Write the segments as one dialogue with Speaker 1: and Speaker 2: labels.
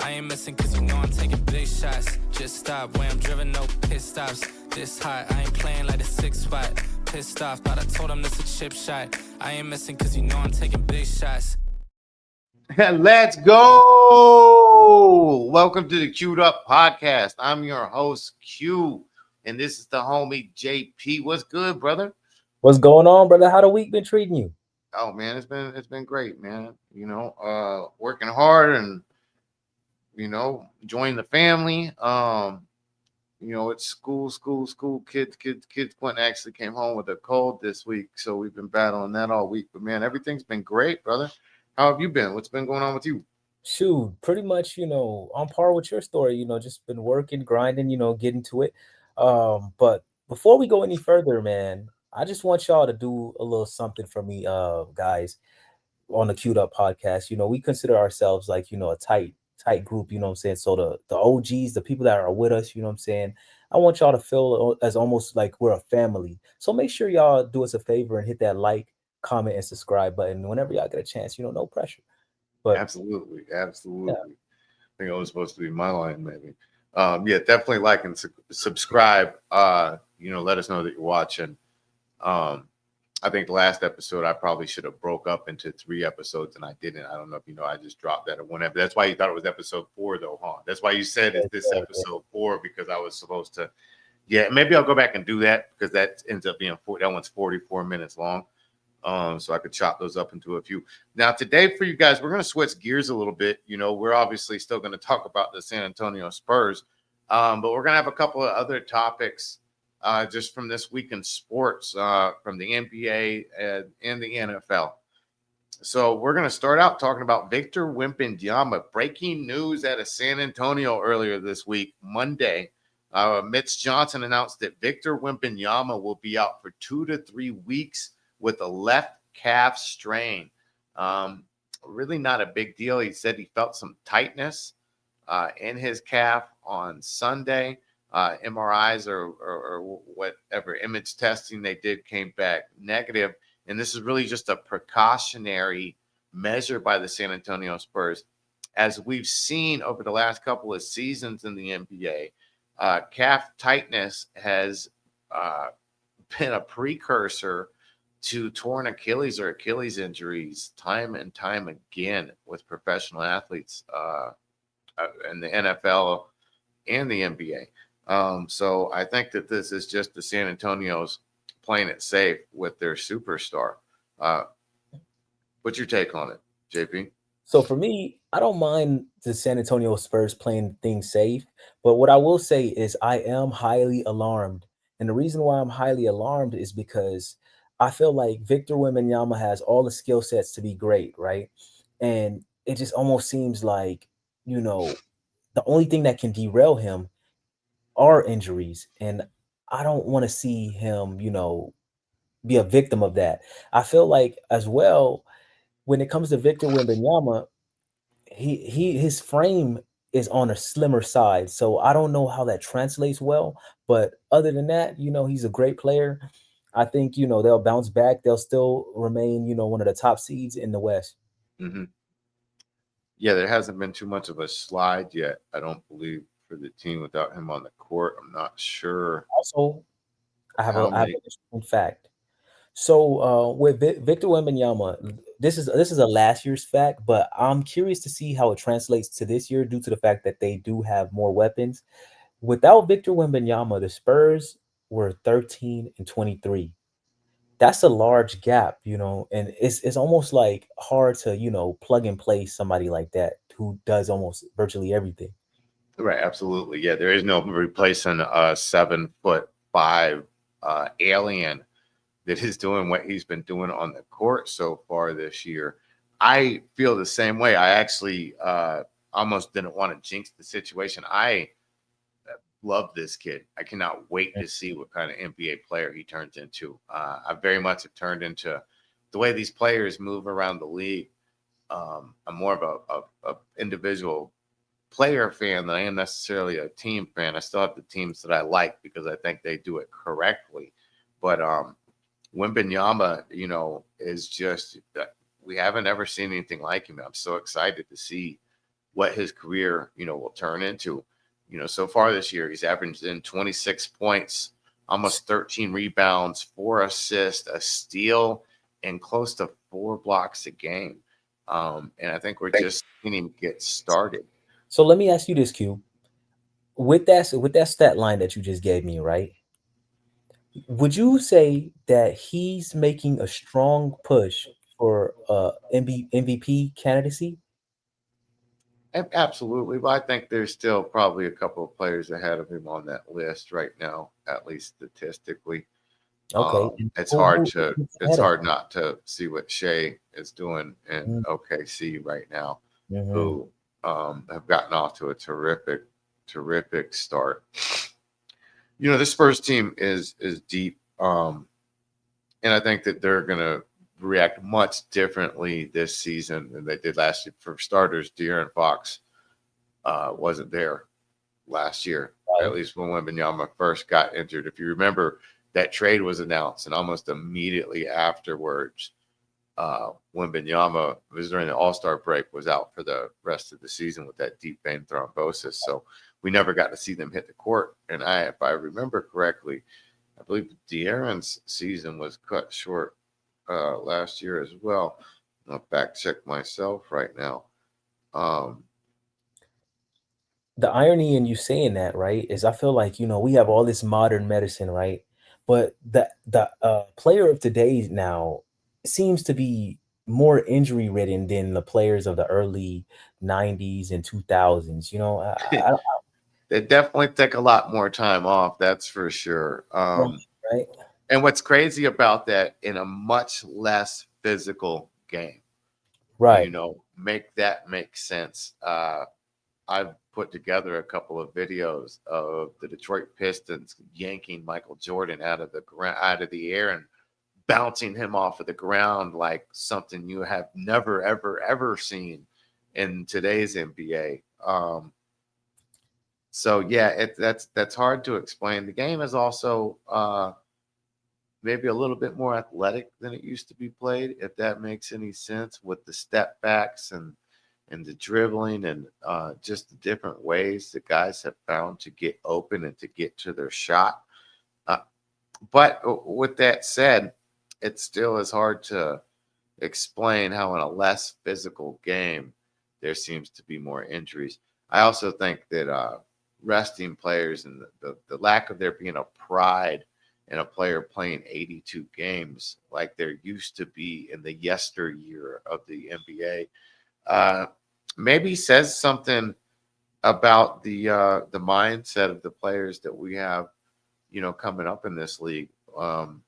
Speaker 1: I ain't missing cause you know I'm taking big shots. Just stop when I'm driven, no pit stops. This hot, I ain't playing like a 6 spot. Pissed off, thought I told him this a chip shot. I ain't missing cause you know I'm taking big shots.
Speaker 2: Let's go. Welcome to the Queued Up Podcast. I'm your host, Q, and this is the homie JP. What's good, brother?
Speaker 3: What's going on, brother? How the week been treating you?
Speaker 2: Oh man, it's been great, man. Working hard and enjoying the family. It's school. Kids. Quentin actually came home with a cold this week, so we've been battling that all week. But man, everything's been great, brother. How have you been? What's been going on with you?
Speaker 3: Shoot, pretty much, on par with your story, just been working, grinding, getting to it. But before we go any further, man, I just want y'all to do a little something for me, guys, on the Queued Up podcast. We consider ourselves like, a tight group, you know what I'm saying? So the OGs, the people that are with us, you know what I'm saying? I want y'all to feel as almost like we're a family. So make sure y'all do us a favor and hit that like, comment, and subscribe button whenever y'all get a chance, no pressure. But
Speaker 2: Absolutely.
Speaker 3: yeah,
Speaker 2: I think it was supposed to be my line, maybe. Yeah, definitely like and subscribe. Let us know that you're watching. I think the last episode I probably should have broke up into 3 episodes, and I didn't. I don't know if you know. I just dropped that at one episode. That's why you thought it was episode 4, though, huh? That's why you said it's this episode 4 because I was supposed to. Yeah, maybe I'll go back and do that because that ends up being that one's 44 minutes long. So I could chop those up into a few. Now, today for you guys, we're going to switch gears a little bit. We're obviously still going to talk about the San Antonio Spurs, but we're going to have a couple of other topics just from this week in sports, from the NBA and the NFL. So we're going to start out talking about Victor Wembanyama. Breaking news out of San Antonio earlier this week, Monday. Mitch Johnson announced that Victor Wembanyama will be out for 2 to 3 weeks with a left calf strain. Really not a big deal. He said he felt some tightness in his calf on Sunday. MRIs or whatever image testing they did came back negative. And this is really just a precautionary measure by the San Antonio Spurs. As we've seen over the last couple of seasons in the NBA, calf tightness has been a precursor to torn Achilles or Achilles injuries time and time again with professional athletes in the NFL and the NBA. So I think that this is just the San Antonio's playing it safe with their superstar. What's your take on it, JP?
Speaker 3: so for me, I don't mind the San Antonio Spurs playing things safe, but what I will say is I am highly alarmed. And the reason why I'm highly alarmed is because I feel like Victor Wembanyama has all the skill sets to be great, right? And it just almost seems like, you know, the only thing that can derail him are injuries. And I don't want to see him, be a victim of that. I feel like as well, when it comes to Victor Wembanyama, his frame is on a slimmer side. So I don't know how that translates well. But other than that, he's a great player. I think, they'll bounce back. They'll still remain, one of the top seeds in the West.
Speaker 2: Mm-hmm. Yeah, there hasn't been too much of a slide yet, I don't believe, for the team without him on the court. I'm not sure
Speaker 3: Also,
Speaker 2: how
Speaker 3: I have
Speaker 2: many.
Speaker 3: an interesting fact. So with Victor Wembanyama, this is a last year's fact, but I'm curious to see how it translates to this year due to the fact that they do have more weapons. Without Victor Wembanyama, the Spurs were 13-23. That's a large gap, and it's almost like hard to, plug and play somebody like that who does almost virtually everything.
Speaker 2: Right, absolutely. Yeah, there is no replacing a 7'5" alien that is doing what he's been doing on the court so far this year. I feel the same way. I actually almost didn't want to jinx the situation. I love this kid. I cannot wait to see what kind of NBA player he turns into. I very much have turned into the way these players move around the league. I'm more of a individual player fan than I am necessarily a team fan. I still have the teams that I like because I think they do it correctly. But Wembanyama, is just we haven't ever seen anything like him. I'm so excited to see what his career, will turn into. So far this year, he's averaged in 26 points, almost 13 rebounds, 4 assists, a steal, and close to 4 blocks a game. And I think we're just seeing him get started.
Speaker 3: So let me ask you this, Q. With that stat line that you just gave me, right? Would you say that he's making a strong push for MVP candidacy?
Speaker 2: Absolutely. But I think there's still probably a couple of players ahead of him on that list right now, at least statistically.
Speaker 3: Okay. And
Speaker 2: It's
Speaker 3: who,
Speaker 2: hard
Speaker 3: who
Speaker 2: to
Speaker 3: who's
Speaker 2: it's
Speaker 3: ahead of
Speaker 2: hard not to see what Shea is doing in
Speaker 3: him?
Speaker 2: OKC right now,
Speaker 3: Mm-hmm.
Speaker 2: who have gotten off to a terrific start. This Spurs team is deep, and I think that they're gonna react much differently this season than they did last year. For starters, De'Aaron Fox wasn't there last year, at
Speaker 3: Right.
Speaker 2: least when Wembenyama first got injured. If you remember, that trade was announced, and almost immediately afterwards, Wembenyama was during the All-Star break, was out for the rest of the season with that deep vein thrombosis. So we never got to see them hit the court. And if I remember correctly, I believe De'Aaron's season was cut short last year as well. I'll fact check myself right now. Um,
Speaker 3: The irony in you saying that, right, is I feel like, we have all this modern medicine, right? But the player of today now seems to be more injury ridden than the players of the early 90s and 2000s.
Speaker 2: they definitely take a lot more time off, that's for sure.
Speaker 3: Right.
Speaker 2: And what's crazy about that, in a much less physical game,
Speaker 3: Right.
Speaker 2: make that make sense. I've put together a couple of videos of the Detroit Pistons yanking Michael Jordan out of the air and bouncing him off of the ground like something you have never ever seen in today's NBA. So yeah, that's hard to explain. The game is also maybe a little bit more athletic than it used to be played, if that makes any sense, with the step backs and the dribbling and just the different ways that guys have found to get open and to get to their shot. Uh, but with that said, it still is hard to explain how in a less physical game there seems to be more injuries. I also think that resting players and the lack of there being a pride in a player playing 82 games like there used to be in the yesteryear of the NBA maybe says something about the mindset of the players that we have, coming up in this league. And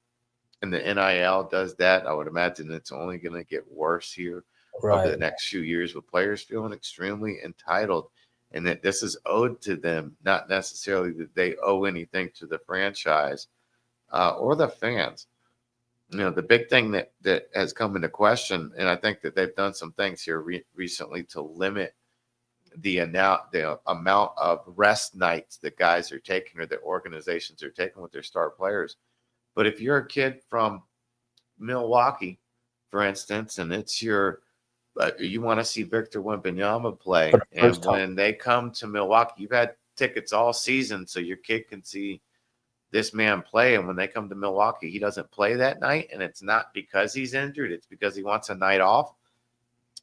Speaker 2: the NIL does that. I would imagine it's only going to get worse here over the
Speaker 3: Right.
Speaker 2: next few years, with players feeling extremely entitled, and that this is owed to them, not necessarily that they owe anything to the franchise or the fans. The big thing that has come into question, and I think that they've done some things here recently to limit the amount of rest nights that guys are taking or that organizations are taking with their star players. But if you're a kid from Milwaukee, for instance, and it's you want to see Victor Wembanyama
Speaker 3: For
Speaker 2: play,
Speaker 3: the first
Speaker 2: and
Speaker 3: time.
Speaker 2: when they come to Milwaukee, you've had tickets all season, so your kid can see this man play. And when they come to Milwaukee, he doesn't play that night, and it's not because he's injured, it's because he wants a night off.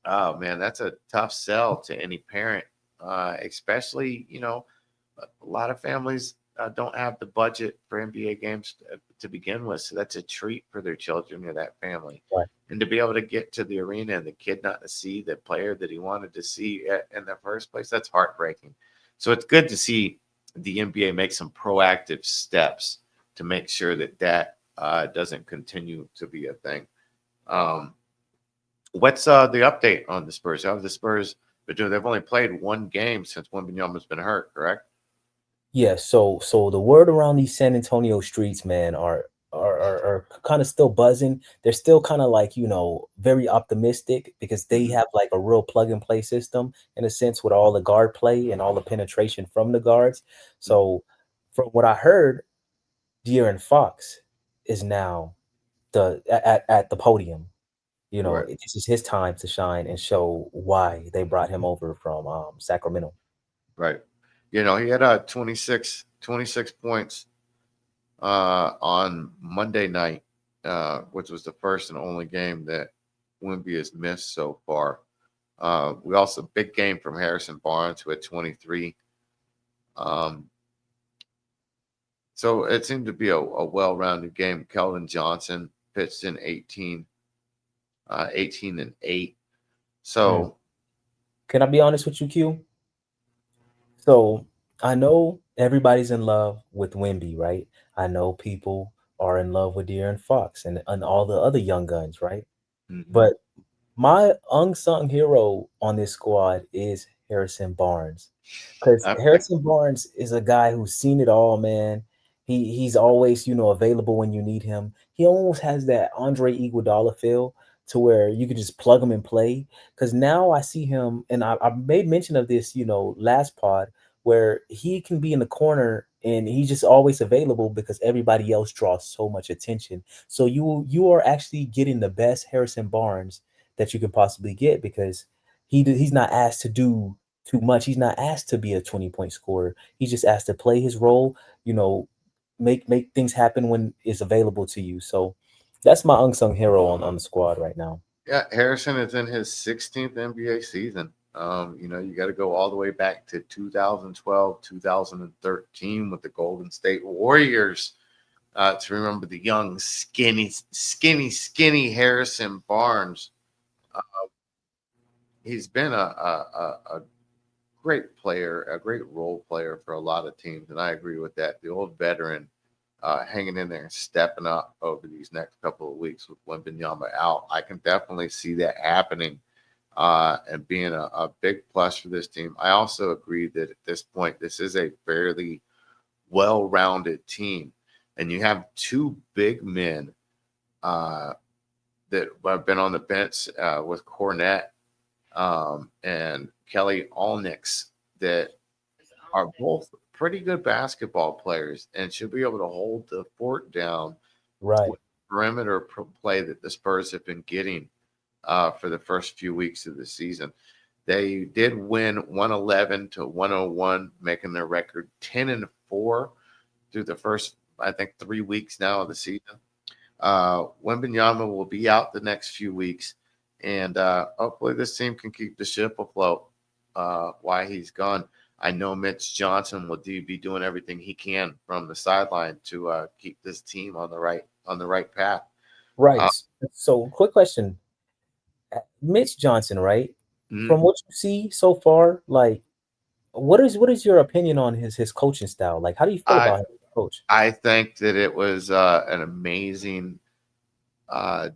Speaker 2: Oh man, that's a tough sell to any parent, especially a lot of families don't have the budget for NBA games to begin with, so that's a treat for their children or that family.
Speaker 3: Right.
Speaker 2: And to be able to get to the arena and the kid not to see the player that he wanted to see in the first place, that's heartbreaking. So it's good to see the NBA make some proactive steps to make sure that doesn't continue to be a thing. What's the update on the Spurs? How have the Spurs been doing? They've only played one game since Wembanyama's been hurt, correct?
Speaker 3: Yeah, so the word around these San Antonio streets, man, are kind of still buzzing. They're still kind of like, very optimistic because they
Speaker 2: Mhm.
Speaker 3: have like a real plug and play system in a sense with all the guard play and all the penetration from the guards. So from what I heard, De'Aaron Fox is now at the podium.
Speaker 2: Right.
Speaker 3: This is his time to shine and show why they brought him over from Sacramento.
Speaker 2: Right. He had 26 points on Monday night, which was the first and only game that Wemby has missed so far. We also big game from Harrison Barnes, who had 23. Um, so it seemed to be a well-rounded game. Keldon Johnson pitched in 18 and 8.
Speaker 3: Mm.
Speaker 2: So
Speaker 3: Can I be honest with you, Q? So I know everybody's in love with Wemby, right? I know people are in love with De'Aaron Fox and all the other young guns, right?
Speaker 2: mhm,
Speaker 3: But my unsung hero on this squad is Harrison Barnes. Because
Speaker 2: okay.
Speaker 3: Harrison Barnes is a guy who's seen it all, man. He's always, available when you need him. He almost has that Andre Iguodala feel to where you can just plug him and play. Because now I see him, and I made mention of this, last pod, where he can be in the corner and he's just always available because everybody else draws so much attention. So you are actually getting the best Harrison Barnes that you can possibly get because he's not asked to do too much. He's not asked to be a 20-point scorer. He's just asked to play his role, make things happen when it's available to you. So that's my unsung hero on the squad right now.
Speaker 2: Yeah, Harrison is in his 16th NBA season. You got to go all the way back to 2012, 2013 with the Golden State Warriors to remember the young, skinny Harrison Barnes. Uh, he's been a great player, a great role player for a lot of teams, and I agree with that. The old veteran hanging in there and stepping up over these next couple of weeks with Wembenyama out. I can definitely see that happening and being a big plus for this team. I also agree that at this point, this is a fairly well-rounded team, and you have two big men that have been on the bench with Cornette and Kelly Olnick that are both pretty good basketball players and should be able to hold the fort down
Speaker 3: Right.
Speaker 2: with perimeter play that the Spurs have been getting for the first few weeks of the season. They did win 111 to 101, making their record 10-4 through the first, I think, 3 weeks now of the season. Wembenyama will be out the next few weeks, and hopefully this team can keep the ship afloat while he's gone. I know Mitch Johnson will be doing everything he can from the sideline to keep this team on the right path.
Speaker 3: Right.
Speaker 2: Uh,
Speaker 3: So quick question. Mitch Johnson, right?
Speaker 2: mm,
Speaker 3: From what you see so far, like what is your opinion on his coaching style? Like how do you feel
Speaker 2: I
Speaker 3: about him as a coach?
Speaker 2: I think that it was an amazing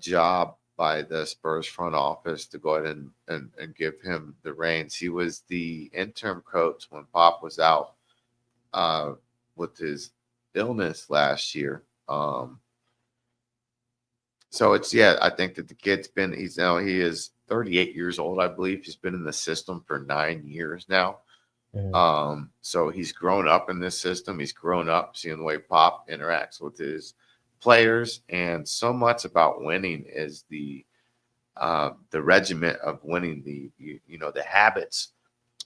Speaker 2: job by the Spurs front office to go ahead and give him the reins. He was the interim coach when Pop was out uh, with his illness last year. So I think that the kid's he is 38 years old, I believe. He's been in the system for 9 years now.
Speaker 3: Mhm.
Speaker 2: So he's grown up in this system. He's grown up seeing the way Pop interacts with his players, and so much about winning is the regiment of winning, the habits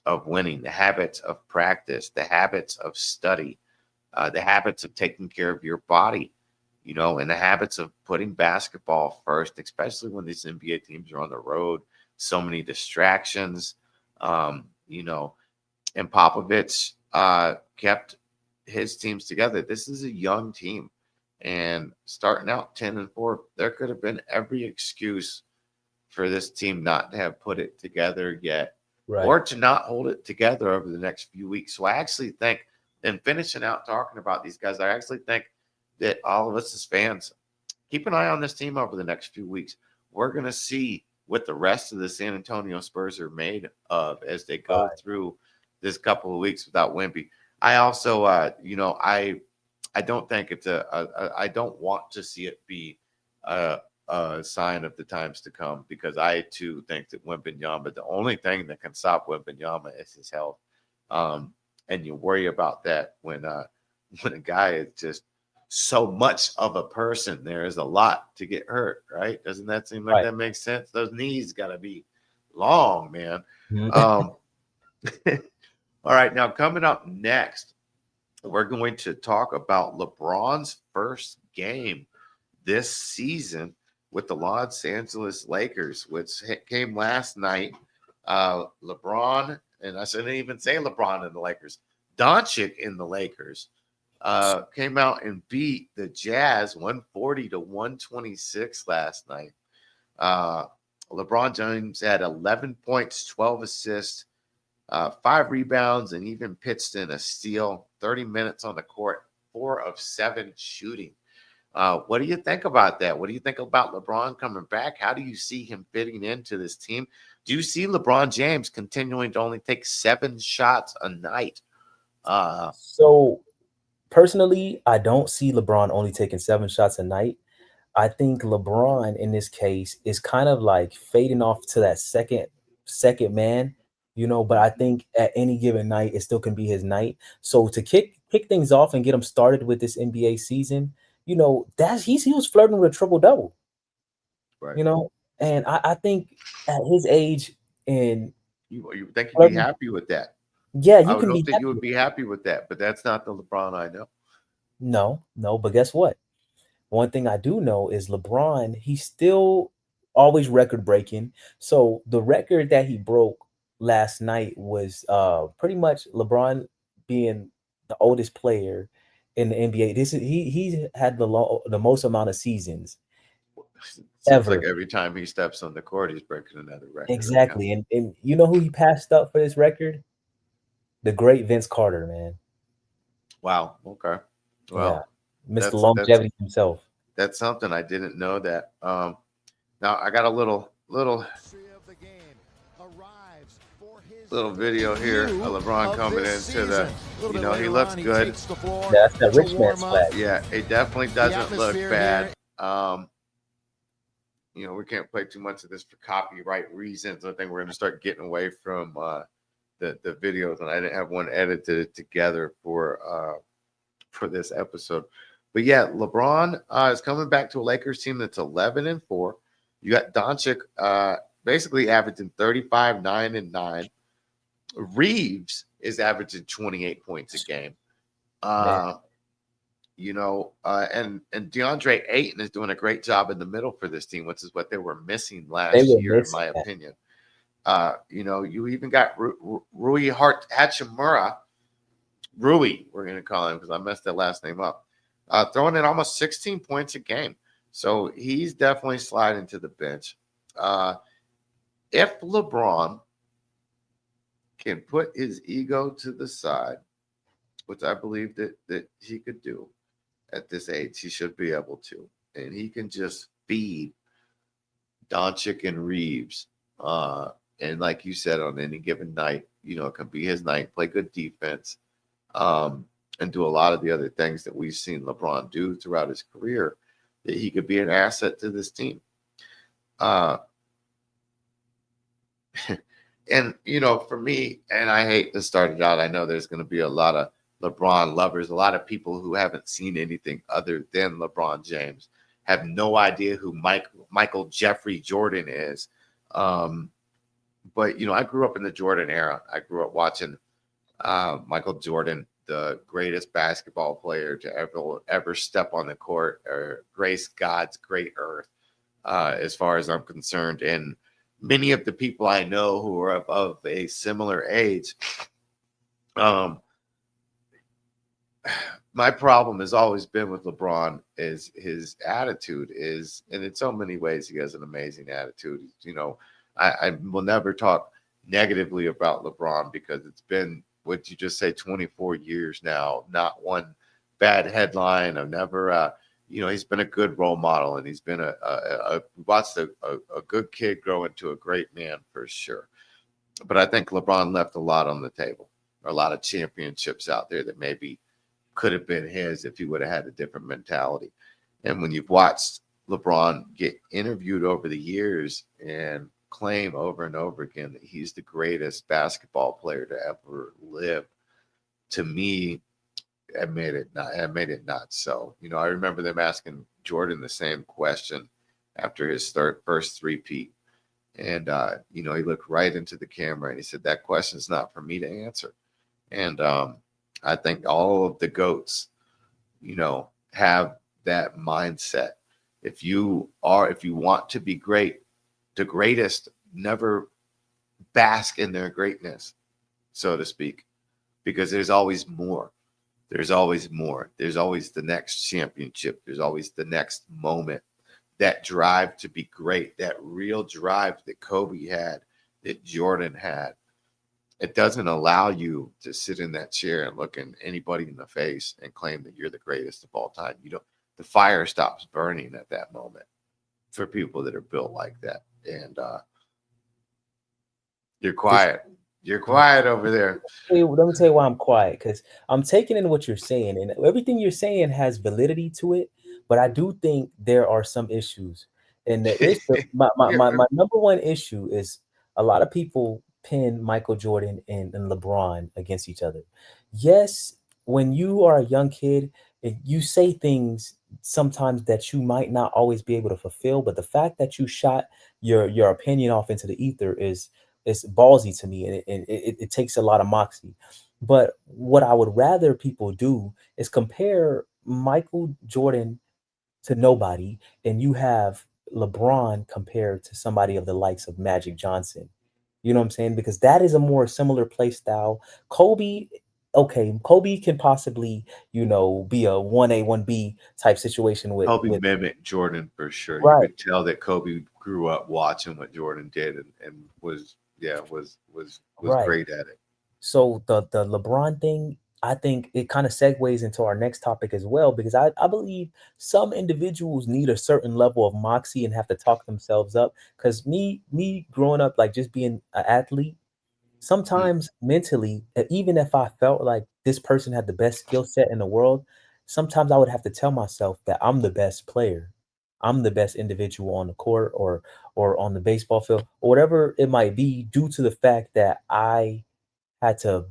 Speaker 2: of winning, the habits of practice, the habits of study, the habits of taking care of your body, and the habits of putting basketball first, especially when these NBA teams are on the road. So many distractions, and Popovich kept his teams together. This is a young team, and starting out 10-4, there could have been every excuse for this team not to have put it together yet,
Speaker 3: Right.
Speaker 2: or to not hold it together over the next few weeks. So I actually think, and finishing out talking about these guys, I actually think that all of us as fans keep an eye on this team over the next few weeks. We're going to see what the rest of the San Antonio Spurs are made of as they go
Speaker 3: Right.
Speaker 2: through this couple of weeks without Wemby. I also, I don't think it's I don't want to see it be a sign of the times to come, because I too think that Wembenyama, the only thing that can stop Wembenyama is his health. And you worry about that when when a guy is just so much of a person. There is a lot to get hurt, right? Doesn't that seem like
Speaker 3: Right.
Speaker 2: that makes sense? Those knees got to be long, man.
Speaker 3: Mhm.
Speaker 2: All right, now coming up next, we're going to talk about LeBron's first game this season with the Los Angeles Lakers, which came last night. LeBron, and I shouldn't even say LeBron in the Lakers, Doncic in the Lakers came out and beat the Jazz 140 to 126 last night. LeBron James had 11 points, 12 assists, 5 rebounds, and even pitched in a steal. 30 minutes on the court, 4 of 7 shooting. What do you think about that? What do you think about LeBron coming back? How do you see him fitting into this team? Do you see LeBron James continuing to only take 7 shots a night?
Speaker 3: So personally, I don't see LeBron only taking 7 shots a night. I think LeBron in this case is kind of like fading off to that second man, but I think at any given night it still can be his night. So to kick things off and get him started with this NBA season, he was flirting with a triple double,
Speaker 2: Right.
Speaker 3: and I think at his age and
Speaker 2: You think you'd be
Speaker 3: flirting,
Speaker 2: happy with that?
Speaker 3: yeah,
Speaker 2: I
Speaker 3: you
Speaker 2: would
Speaker 3: can
Speaker 2: hope
Speaker 3: be
Speaker 2: that you
Speaker 3: happy
Speaker 2: would
Speaker 3: with
Speaker 2: be happy with that, but that's not the LeBron I know.
Speaker 3: no, but guess what? One thing I do know is LeBron, he's still always record breaking. So the record that he broke last night was pretty much LeBron being the oldest player in the NBA. This is he had the most amount of seasons
Speaker 2: Seems like
Speaker 3: ever.
Speaker 2: every time he steps on the court, he's breaking another record right now.
Speaker 3: Exactly. And you know who he passed up for this record? The great Vince Carter, man.
Speaker 2: Wow. Okay.
Speaker 3: Yeah.
Speaker 2: Well,
Speaker 3: Mr.
Speaker 2: that's
Speaker 3: Longevity himself.
Speaker 2: that's something I didn't know that. Now I got a little video here of LeBron coming into the. He looks good.
Speaker 3: Yeah, that's that rich man swag.
Speaker 2: Yeah, it definitely doesn't look bad. We can't play too much of this for copyright reasons. I think we're going to start getting away from the videos, and I didn't have one edited together for this episode. But yeah, LeBron is coming back to a Lakers team that's 11-4. You got Doncic basically averaging 35, 9, and 9. Reeves is averaging 28 points a game. And DeAndre Ayton is doing a great job in the middle for this team, which is what they were missing last year, in my opinion. You even got Rui Hachimura. Rui, we're going to call him because I messed that last name up. Throwing in almost 16 points a game. So he's definitely sliding to the bench. If LeBron can put his ego to the side, which I believe that he could do at this age, he should be able to. And he can just feed Doncic and Reeves. And like you said, on any given night, it can be his night, play good defense, and do a lot of the other things that we've seen LeBron do throughout his career, that he could be an asset to this team. And, for me, and I hate to start it out, I know there's going to be a lot of LeBron lovers, a lot of people who haven't seen anything other than LeBron James, have no idea who Michael Jeffrey Jordan is. But, I grew up in the Jordan era. I grew up watching Michael Jordan, the greatest basketball player to ever step on the court or grace God's great earth, as far as I'm concerned. And many of the people I know who are of a similar age, my problem has always been with LeBron is his attitude and in so many ways, he has an amazing attitude. I will never talk negatively about LeBron because it's been, what you just say, 24 years now, not one bad headline. I've never, he's been a good role model, and he's been watched a good kid grow into a great man for sure. But I think LeBron left a lot on the table, or a lot of championships out there that maybe could have been his if he would have had a different mentality. And when you've watched LeBron get interviewed over the years and claim over and over again that he's the greatest basketball player to ever live, to me, It made it nuts. So, I remember them asking Jordan the same question after his first three-peat. And, he looked right into the camera and he said, that question's not for me to answer. And I think all of the GOATs, have that mindset. If you want to be great, the greatest never bask in their greatness, so to speak, because there's always more. There's always more. There's always the next championship. There's always the next moment. That drive to be great, that real drive that Kobe had, that Jordan had, it doesn't allow you to sit in that chair and look in anybody in the face and claim that you're the greatest of all time. The fire stops burning at that moment for people that are built like that. And you're quiet. You're quiet over there.
Speaker 3: Let me tell you why I'm quiet, because I'm taking in what you're saying, and everything you're saying has validity to it. But I do think there are some issues, and my number one issue is a lot of people pin Michael Jordan and LeBron against each other. Yes, when you are a young kid, you say things sometimes that you might not always be able to fulfill, but the fact that you shot your opinion off into the ether is ballsy to me, and it takes a lot of moxie. But what I would rather people do is compare Michael Jordan to nobody, and you have LeBron compared to somebody of the likes of Magic Johnson. You know what I'm saying? Because that is a more similar play style. Kobe, okay, Kobe can possibly, be a 1A, 1B type situation with
Speaker 2: Kobe mimicked Jordan for sure. You
Speaker 3: right.
Speaker 2: could tell that Kobe grew up watching what Jordan did and was
Speaker 3: Right.
Speaker 2: great at it.
Speaker 3: So the LeBron thing, I think it kind of segues into our next topic as well, because I believe some individuals need a certain level of moxie and have to talk themselves up. Because me growing up, like just being an athlete, sometimes mentally, even if I felt like this person had the best skill set in the world, sometimes I would have to tell myself that I'm the best player. I'm the best individual on the court or on the baseball field or whatever it might be, due to the fact that I had to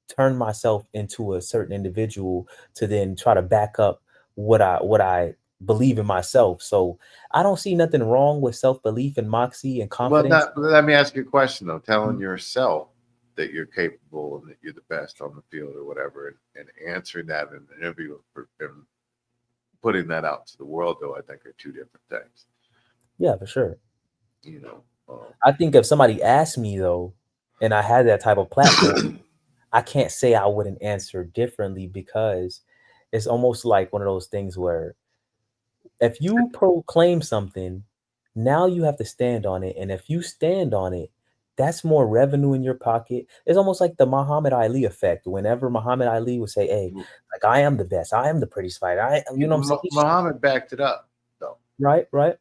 Speaker 3: turn myself into a certain individual to then try to back up what I believe in myself. So I don't see nothing wrong with self-belief and moxie and
Speaker 2: Well,
Speaker 3: confidence.
Speaker 2: let me ask you a question though. Telling
Speaker 3: Mm.
Speaker 2: yourself that you're capable and that you're the best on the field or whatever, and answering that in an interview and putting that out to the world, though, I think are two different things.
Speaker 3: Yeah, for sure.
Speaker 2: You know,
Speaker 3: I think if somebody asked me though, and I had that type of platform, I can't say I wouldn't answer differently, because it's almost like one of those things where if you proclaim something, now you have to stand on it. And if you stand on it, that's more revenue in your pocket. It's almost like the Muhammad Ali effect. Whenever Muhammad Ali would say, "Hey, like I am the best, I am the prettiest fighter," you know what I'm saying?
Speaker 2: Muhammad backed it up, though.
Speaker 3: Right, right.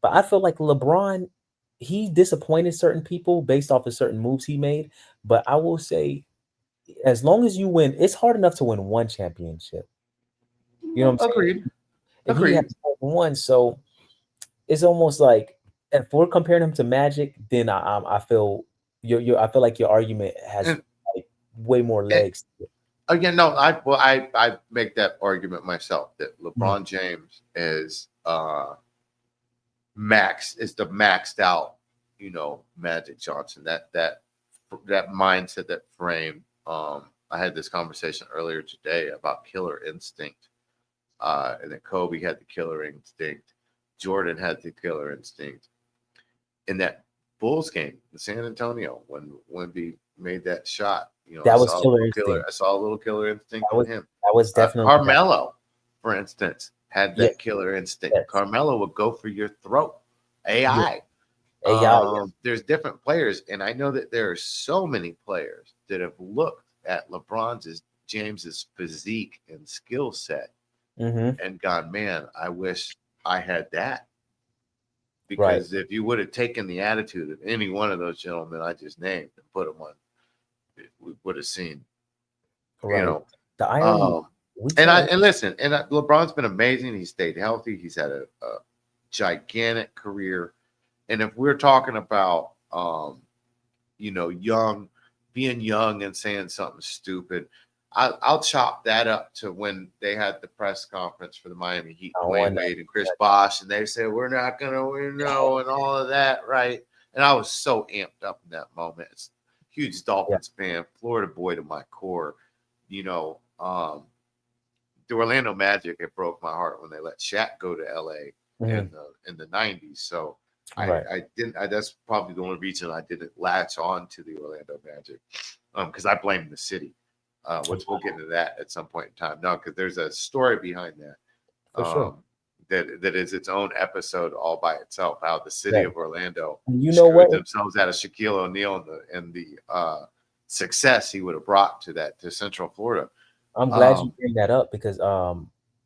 Speaker 3: But I feel like LeBron, he disappointed certain people based off of certain moves he made. But I will say, as long as you win, it's hard enough to win one championship. You know what I'm saying?
Speaker 2: Agreed.
Speaker 3: And he has
Speaker 2: Agreed.
Speaker 3: more than one. So it's almost like if we're comparing him to Magic, then I feel I feel like your argument has
Speaker 2: And,
Speaker 3: like way more
Speaker 2: and
Speaker 3: legs.
Speaker 2: again, no, I make that argument myself that
Speaker 3: Mhm.
Speaker 2: LeBron James is the maxed out, Magic Johnson. That mindset, that frame. I had this conversation earlier today about killer instinct, and that Kobe had the killer instinct, Jordan had the killer instinct. In that Bulls game in San Antonio, when Wemby made that shot,
Speaker 3: That was killer instinct.
Speaker 2: I saw a little killer instinct
Speaker 3: That
Speaker 2: in
Speaker 3: was
Speaker 2: him.
Speaker 3: definitely that.
Speaker 2: Carmelo, for instance, had
Speaker 3: Yeah,
Speaker 2: that killer instinct.
Speaker 3: yes,
Speaker 2: Carmelo would go for your throat.
Speaker 3: yeah.
Speaker 2: AI.
Speaker 3: AI, yes.
Speaker 2: There's different players, and I know that there are so many players that have looked at James's physique and skill set
Speaker 3: Mm-hmm.
Speaker 2: and gone, man, I wish I had that.
Speaker 3: Right.
Speaker 2: Because if you would have taken the attitude of any one of those gentlemen I just named and put them on, we would have seen,
Speaker 3: Right. The irony, we can't.
Speaker 2: listen, LeBron's been amazing. He stayed healthy. He's had a gigantic career. And if we're talking about, being young and saying something stupid, I'll chop that up to when they had the press conference for the Miami Heat,
Speaker 3: I
Speaker 2: Dwayne
Speaker 3: won
Speaker 2: Wade and Chris Bosh, and they said we're not gonna win, no, and all of that, right? And I was so amped up in that moment. It's huge
Speaker 3: Yeah.
Speaker 2: Dolphins fan, Florida boy to my core. You know, the Orlando Magic, it broke my heart when they let Shaq go to LA
Speaker 3: Mhm.
Speaker 2: in the '90s. So
Speaker 3: Right.
Speaker 2: I didn't. That's probably the only reason I didn't latch on to the Orlando Magic, because I blame the city. Which we'll get into that at some point in time. No, because there's a story behind that.
Speaker 3: For sure.
Speaker 2: That is its own episode all by itself. How the city
Speaker 3: Right.
Speaker 2: of Orlando
Speaker 3: And you know
Speaker 2: screwed
Speaker 3: what?
Speaker 2: themselves out of Shaquille O'Neal and the success he would have brought to Central Florida.
Speaker 3: I'm glad you
Speaker 2: Um,
Speaker 3: bring that up because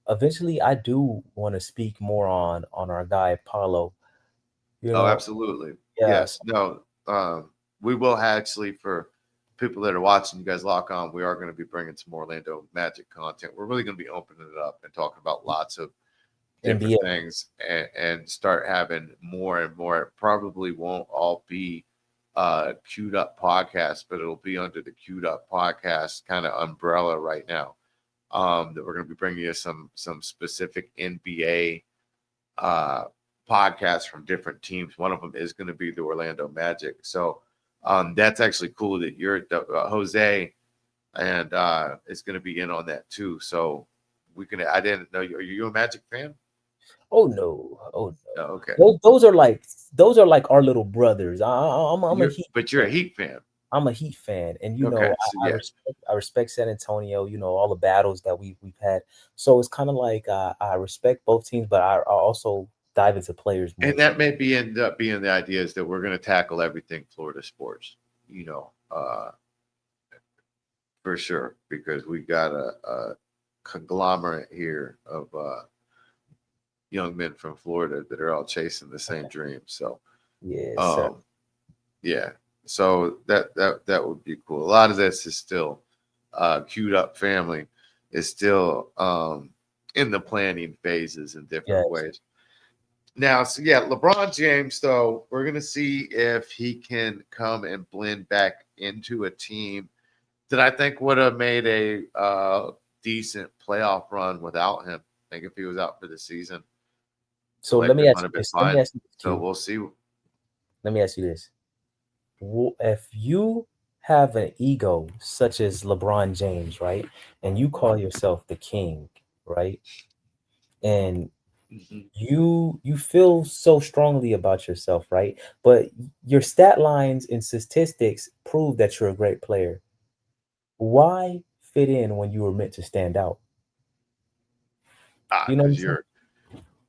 Speaker 3: eventually I do want to speak more on our guy Paulo. You
Speaker 2: oh,
Speaker 3: know,
Speaker 2: absolutely.
Speaker 3: yes.
Speaker 2: Yes. No. We will actually, for people that are watching, you guys lock on. We are going to be bringing some more Orlando Magic content. We're really going to be opening it up and talking about lots of different
Speaker 3: NBA.
Speaker 2: things and start having more and more. It probably won't all be queued up podcasts, but it'll be under the queued up podcast kind of umbrella right now. That we're going to be bringing you some specific NBA uh, podcasts from different teams. One of them is going to be the Orlando Magic. So that's actually cool that you're Jose and is going to be in on that too. So we can. I didn't know you. Are you a Magic fan?
Speaker 3: Oh no. Oh
Speaker 2: Oh,
Speaker 3: no.
Speaker 2: okay.
Speaker 3: Those are like our little brothers. I'm a
Speaker 2: You're
Speaker 3: Heat
Speaker 2: but you're a
Speaker 3: fan.
Speaker 2: Heat fan.
Speaker 3: I'm a Heat fan, and
Speaker 2: Okay. So yeah.
Speaker 3: I respect San Antonio. You know all the battles that we've had. So it's kind of like I respect both teams, but I also dive into players more
Speaker 2: And
Speaker 3: so.
Speaker 2: that may be end up being the idea is that we're going to tackle everything Florida sports, you know, for sure, because we got a conglomerate here of young men from Florida that are all chasing the same dream. So,
Speaker 3: Yes, sir.
Speaker 2: um, yeah, so that would be cool. A lot of this is still queued up family is still in the planning phases in different
Speaker 3: Yes.
Speaker 2: ways. Now, so yeah, LeBron James, though, we're gonna see if he can come and blend back into a team that I think would have made a decent playoff run without him. I think if he was out for the season, the
Speaker 3: So let me
Speaker 2: Lakers
Speaker 3: ask
Speaker 2: might
Speaker 3: you
Speaker 2: have been
Speaker 3: this. Let me
Speaker 2: fine.
Speaker 3: ask you this,
Speaker 2: So
Speaker 3: Q.
Speaker 2: we'll see.
Speaker 3: Let me ask you this. If you have an ego such as LeBron James, right, and you call yourself the king, right, and
Speaker 2: Mhm.
Speaker 3: you feel so strongly about yourself, right, but your stat lines and statistics prove that you're a great player. Why fit in when you were meant to stand out? You know what I'm
Speaker 2: Because
Speaker 3: saying?
Speaker 2: you're,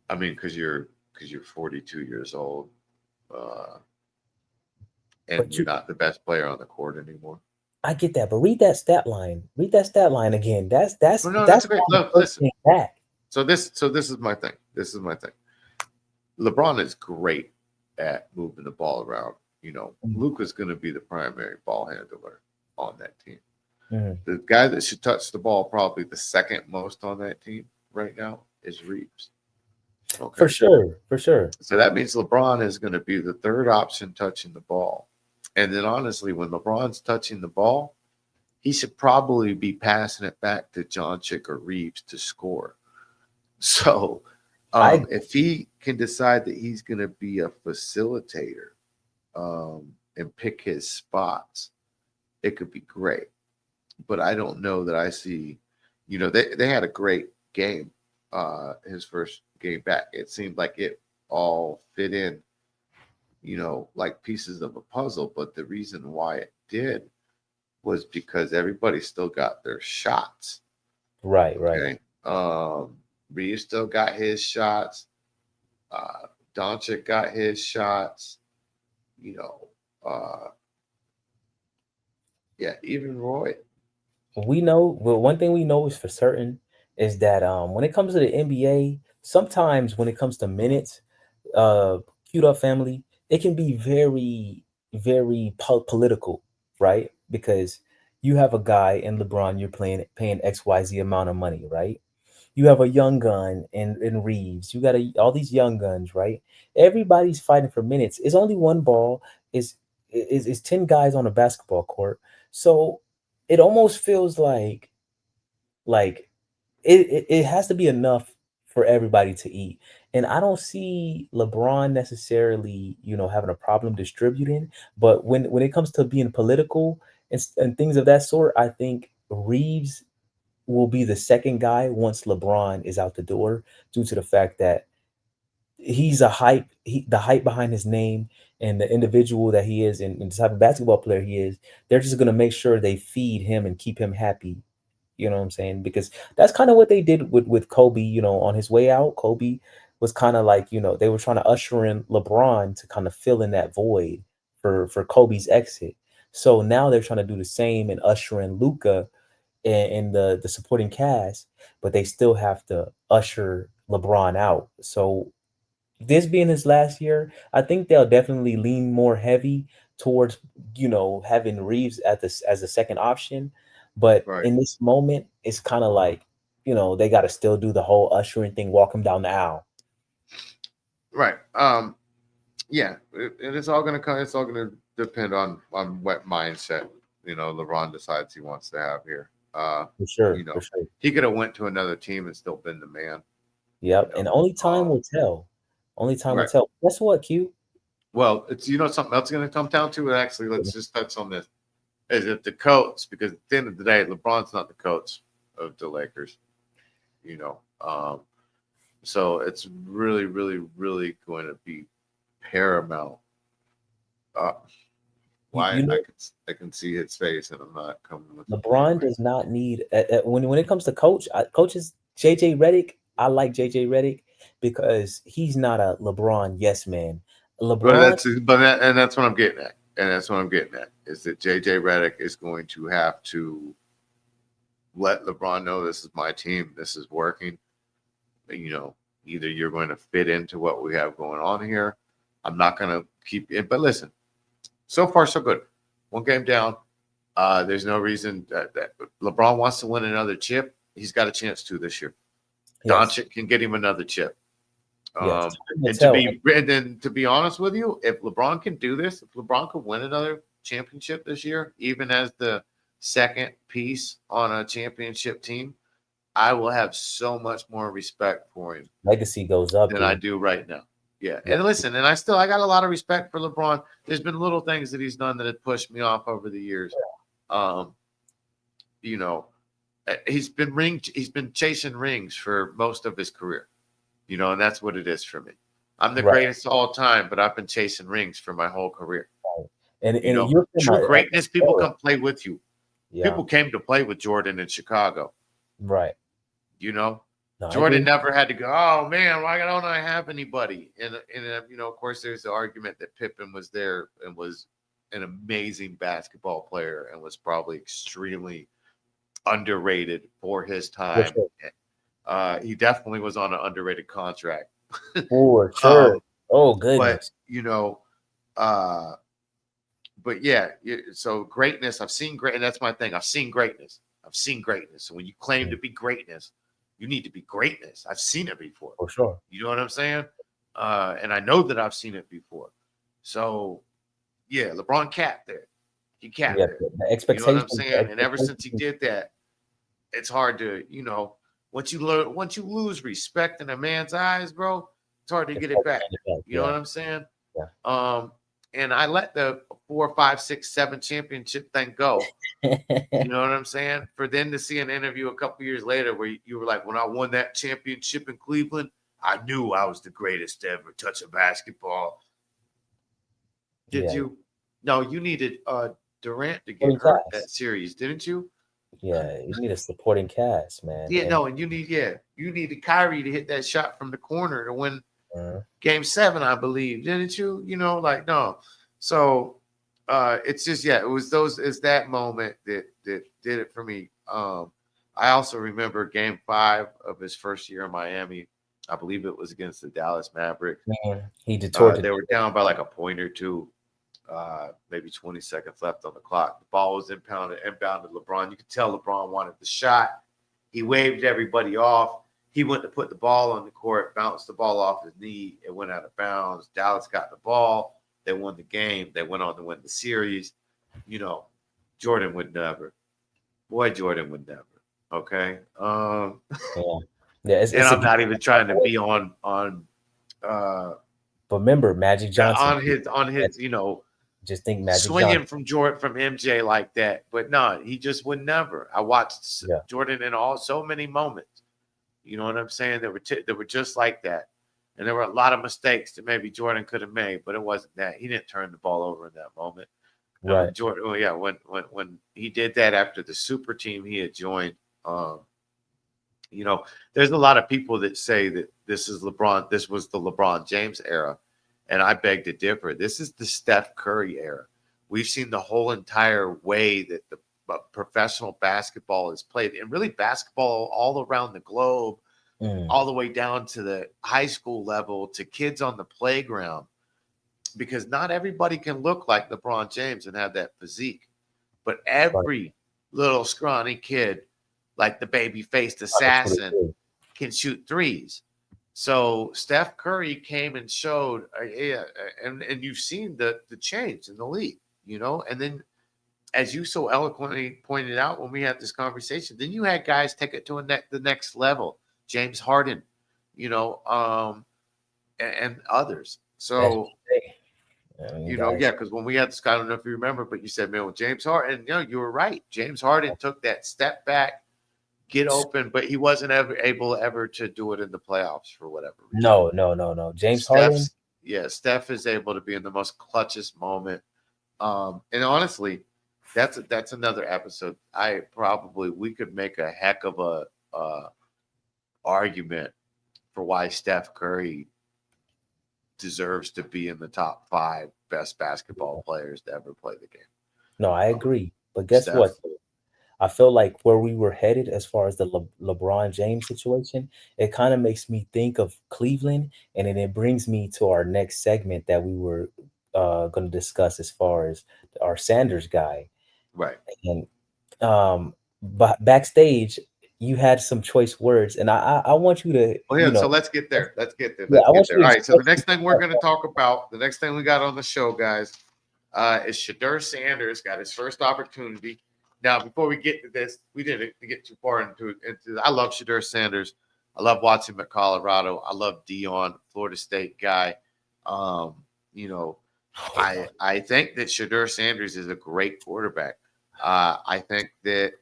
Speaker 2: I mean, because you're 42 years old, uh, and
Speaker 3: But
Speaker 2: you're
Speaker 3: you,
Speaker 2: not the best player on the court anymore.
Speaker 3: I get that, but read that stat line. Read that stat line again. That's that's
Speaker 2: Well, no, that's
Speaker 3: that's
Speaker 2: okay.
Speaker 3: why the
Speaker 2: Look,
Speaker 3: first
Speaker 2: listen.
Speaker 3: thing back.
Speaker 2: So this is my thing. This is my thing. LeBron is great at moving the ball around. You know, Luka's going to be the primary ball handler on that team.
Speaker 3: Mhm.
Speaker 2: The guy that should touch the ball probably the second most on that team right now is Reeves.
Speaker 3: For
Speaker 2: Okay.
Speaker 3: sure, for sure.
Speaker 2: So that means LeBron is going to be the third option touching the ball. And then honestly, when LeBron's touching the ball, he should probably be passing it back to John Chick or Reeves to score. So
Speaker 3: I
Speaker 2: if he can decide that he's going to be a facilitator and pick his spots, it could be great. But I don't know that I see, they had a great game, his first game back. It seemed like it all fit in, like pieces of a puzzle. But the reason why it did was because everybody still got their shots.
Speaker 3: right.
Speaker 2: Okay. Reeves still got his shots. Doncic got his shots. You know, yeah, even Roy.
Speaker 3: We know, well, one thing we know is for certain is that when it comes to the NBA, sometimes when it comes to minutes, uh queued up family, it can be very, very political, right? Because you have a guy in LeBron, you're paying XYZ amount of money, right? You have a young gun in Reeves. You got all these young guns, right? Everybody's fighting for minutes. It's only one ball. Is 10 guys on a basketball court. So it almost feels like Like it has to be enough for everybody to eat. And I don't see LeBron necessarily, having a problem distributing. But when it comes to being political and things of that sort, I think Reeves will be the second guy once LeBron is out the door, due to the fact that he's a hype, the hype behind his name and the individual that he is, and the type of basketball player he is. They're just gonna make sure they feed him and keep him happy. You know what I'm saying? Because that's kind of what they did with Kobe. On his way out, Kobe was kind of like, they were trying to usher in LeBron to kind of fill in that void for Kobe's exit. So now they're trying to do the same and usher in Luca and the supporting cast, but they still have to usher LeBron out. So this being his last year, I think they'll definitely lean more heavy towards, having Reeves as a second option. But
Speaker 2: Right.
Speaker 3: in this moment, it's kind of like, they got to still do the whole ushering thing, walk him down the aisle.
Speaker 2: Right. Yeah, and it's all gonna come. It's all gonna depend on what mindset LeBron decides he wants to have here.
Speaker 3: For sure, for sure.
Speaker 2: He could have went to another team and still been the man.
Speaker 3: Yep. And only time will tell. Only time will
Speaker 2: Right.
Speaker 3: tell. Guess what, Q?
Speaker 2: Well, it's something else going to come down to it. Actually, let's just touch on this. Is it the coach? Because at the end of the day, LeBron's not the coach of the Lakers. So it's really, really, really going to be paramount. Why I can see his face, and I'm not coming with
Speaker 3: LeBron does not need when it comes to coaches. JJ Redick, I like JJ Redick because he's not a LeBron yes man. LeBron,
Speaker 2: and that's what I'm getting at. And that's what I'm getting at is that JJ Redick is going to have to let LeBron know this is my team, this is working. Either you're going to fit into what we have going on here. I'm not going to keep it. But listen, so far so good. One game down. There's no reason that LeBron wants to win another chip. He's got a chance to this year. Yes. Doncic can get him another chip.
Speaker 3: Yes.
Speaker 2: And to be honest with you, if LeBron can do this, if LeBron can win another championship this year, even as the second piece on a championship team, I will have so much more respect for him.
Speaker 3: Legacy goes up
Speaker 2: than I do right now. Yeah. And listen, and I got a lot of respect for LeBron. There's been little things that he's done that have pushed me off over the years. He's been chasing rings for most of his career. And that's what it is for me. I'm the greatest of all time, but I've been chasing rings for my whole career.
Speaker 3: And
Speaker 2: true greatness, people come play with you.
Speaker 3: Yeah.
Speaker 2: People came to play with Jordan in Chicago.
Speaker 3: Right.
Speaker 2: Jordan never had to go, oh man, why don't I have anybody? And of course, there's the argument that Pippen was there and was an amazing basketball player and was probably extremely underrated for his time. He definitely was on an underrated contract.
Speaker 3: For sure. Oh, goodness.
Speaker 2: But yeah, so greatness, I've seen great, and that's my thing. I've seen greatness. So when you claim to be greatness, you need to be greatness. I've seen it before.
Speaker 3: For sure.
Speaker 2: You know what I'm saying? And I know that I've seen it before. So yeah, LeBron capped there. He capped there.
Speaker 3: The expectation.
Speaker 2: You know what I'm saying? And ever since he did that, it's hard to, once you lose respect in a man's eyes, bro, it's hard to get it back. You know what I'm saying?
Speaker 3: Yeah.
Speaker 2: And I let the 4, 5, 6, 7 championship thing go. You know what I'm saying? For then to see an interview a couple years later where you were like, when I won that championship in Cleveland, I knew I was the greatest to ever touch a basketball. Did you? No, you needed Durant to get hurt that series, didn't you?
Speaker 3: Yeah, you need a supporting cast, man.
Speaker 2: Yeah, and you needed Kyrie to hit that shot from the corner to win Game 7, I believe, didn't you? No. So it's just it's that moment that did it for me. I also remember Game 5 of his first year in Miami. I believe it was against the Dallas Mavericks.
Speaker 3: He detorted.
Speaker 2: They were down by like a point or two. Maybe 20 seconds left on the clock. The ball was inbounded LeBron. You could tell LeBron wanted the shot. He waved everybody off. He went to put the ball on the court, bounced the ball off his knee. It went out of bounds. Dallas got the ball. They won the game. They went on to win the series. Jordan would never. Boy, Jordan would never. Okay.
Speaker 3: Yeah, yeah.
Speaker 2: And
Speaker 3: It's a
Speaker 2: I'm
Speaker 3: game.
Speaker 2: not even trying to be on uh
Speaker 3: But remember, Magic Johnson.
Speaker 2: on his, you know,
Speaker 3: Just think Magic
Speaker 2: swinging
Speaker 3: Johnson.
Speaker 2: from Jordan from MJ like that. But no, he just would never. I watched
Speaker 3: Yeah,
Speaker 2: Jordan in all so many moments. You know what I'm saying? That were just like that, and there were a lot of mistakes that maybe Jordan could have made, but it wasn't that. He didn't turn the ball over in that moment. And
Speaker 3: right.
Speaker 2: when Jordan, oh yeah, when he did that after the super team he had joined, um, you know, there's a lot of people that say that this is LeBron. This was the LeBron James era, and I beg to differ. This is the Steph Curry era. We've seen the whole entire way that the professional basketball is played, and really basketball all around the globe,
Speaker 3: Mm,
Speaker 2: all the way down to the high school level to kids on the playground. Because not everybody can look like LeBron James and have that physique, but
Speaker 3: right.
Speaker 2: every little scrawny kid, like the baby faced
Speaker 3: Absolutely
Speaker 2: assassin,
Speaker 3: true.
Speaker 2: can shoot threes. So Steph Curry came and showed, yeah, and you've seen the change in the league, you know. And then, as you so eloquently pointed out when we had this conversation, then you had guys take it to the next level. James Harden, you know, and others. So
Speaker 3: SGA. You
Speaker 2: you know,
Speaker 3: guys.
Speaker 2: yeah, because when we had this, I don't know if you remember, but you said, man, with James Harden, you know, you were right. James Harden took that step back, get open, but he wasn't ever able ever to do it in the playoffs for whatever reason.
Speaker 3: No, no, no, no. James Harden.
Speaker 2: Steph's yeah, Steph is able to be in the most clutchest moment. And honestly, that's another episode. I probably we could make a heck of a argument for why Steph Curry deserves to be in the top 5 best basketball players to ever play the game.
Speaker 3: No, I
Speaker 2: Um,
Speaker 3: agree. But guess what?
Speaker 2: Steph,
Speaker 3: I feel like where we were headed as far as the LeBron James situation, it kind of makes me think of Cleveland, and then it brings me to our next segment that we were going to discuss as far as our Sanders guy.
Speaker 2: right?
Speaker 3: And but backstage, you had some choice words, and I want you to,
Speaker 2: Well, yeah. So let's get there. Let's get there.
Speaker 3: yeah,
Speaker 2: Let's
Speaker 3: I
Speaker 2: get
Speaker 3: want
Speaker 2: there.
Speaker 3: you
Speaker 2: All
Speaker 3: to
Speaker 2: right. So the
Speaker 3: express
Speaker 2: next thing we're going to talk about, the next thing we got on the show, guys, is Shedeur Sanders got his first opportunity. Now, before we get to this, we didn't get too far into. I love Shedeur Sanders. I love watching him at Colorado. I love Dion, Florida State guy. Um, you know, I think that Shedeur Sanders is a great quarterback. I think that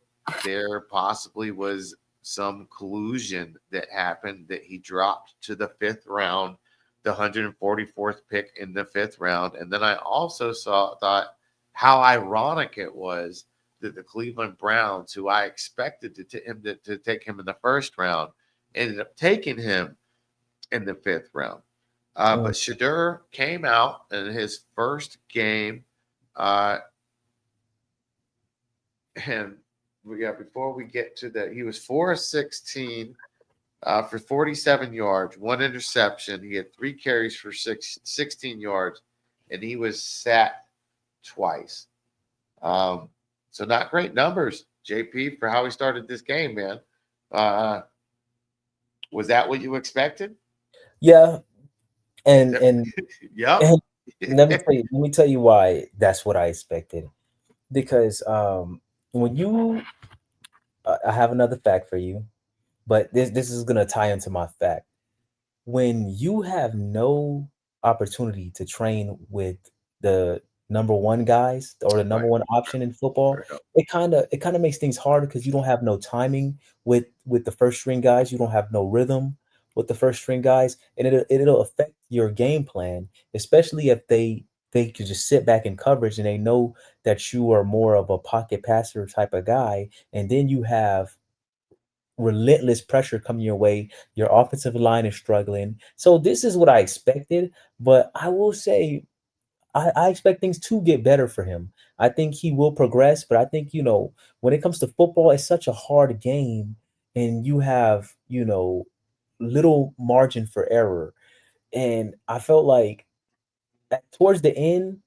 Speaker 2: there possibly was some collusion that happened that he dropped to the 5th round, the 144th pick in the 5th round. And then I also thought how ironic it was that the Cleveland Browns, who I expected to take him in the 1st round, ended up taking him in the 5th round.
Speaker 3: Mm,
Speaker 2: But Shedeur came out in his first game, uh, and before we get to that, he was 4 of 16 for 47 yards, 1 interception. He had 3 carries for 16 yards, and he was sacked twice. Um, so not great numbers, JP, for how he started this game, man. Uh, was that what you expected?
Speaker 3: yeah, and
Speaker 2: Yep.
Speaker 3: and let me tell you why that's what I expected. Because when you I have another fact for you, but this is gonna tie into my fact. When you have no opportunity to train with the number one guys or the number
Speaker 2: Right.
Speaker 3: one option in football,
Speaker 2: Right.
Speaker 3: it kind of makes things harder because you don't have no timing with the first string guys. You don't have no rhythm with the first string guys, and it'll affect your game plan, especially if they could just sit back in coverage and they know that you are more of a pocket passer type of guy, and then you have relentless pressure coming your way. Your offensive line is struggling. So this is what I expected, but I will say I expect things to get better for him. I think he will progress, but I think, when it comes to football, it's such a hard game and you have, little margin for error. And I felt like towards the end,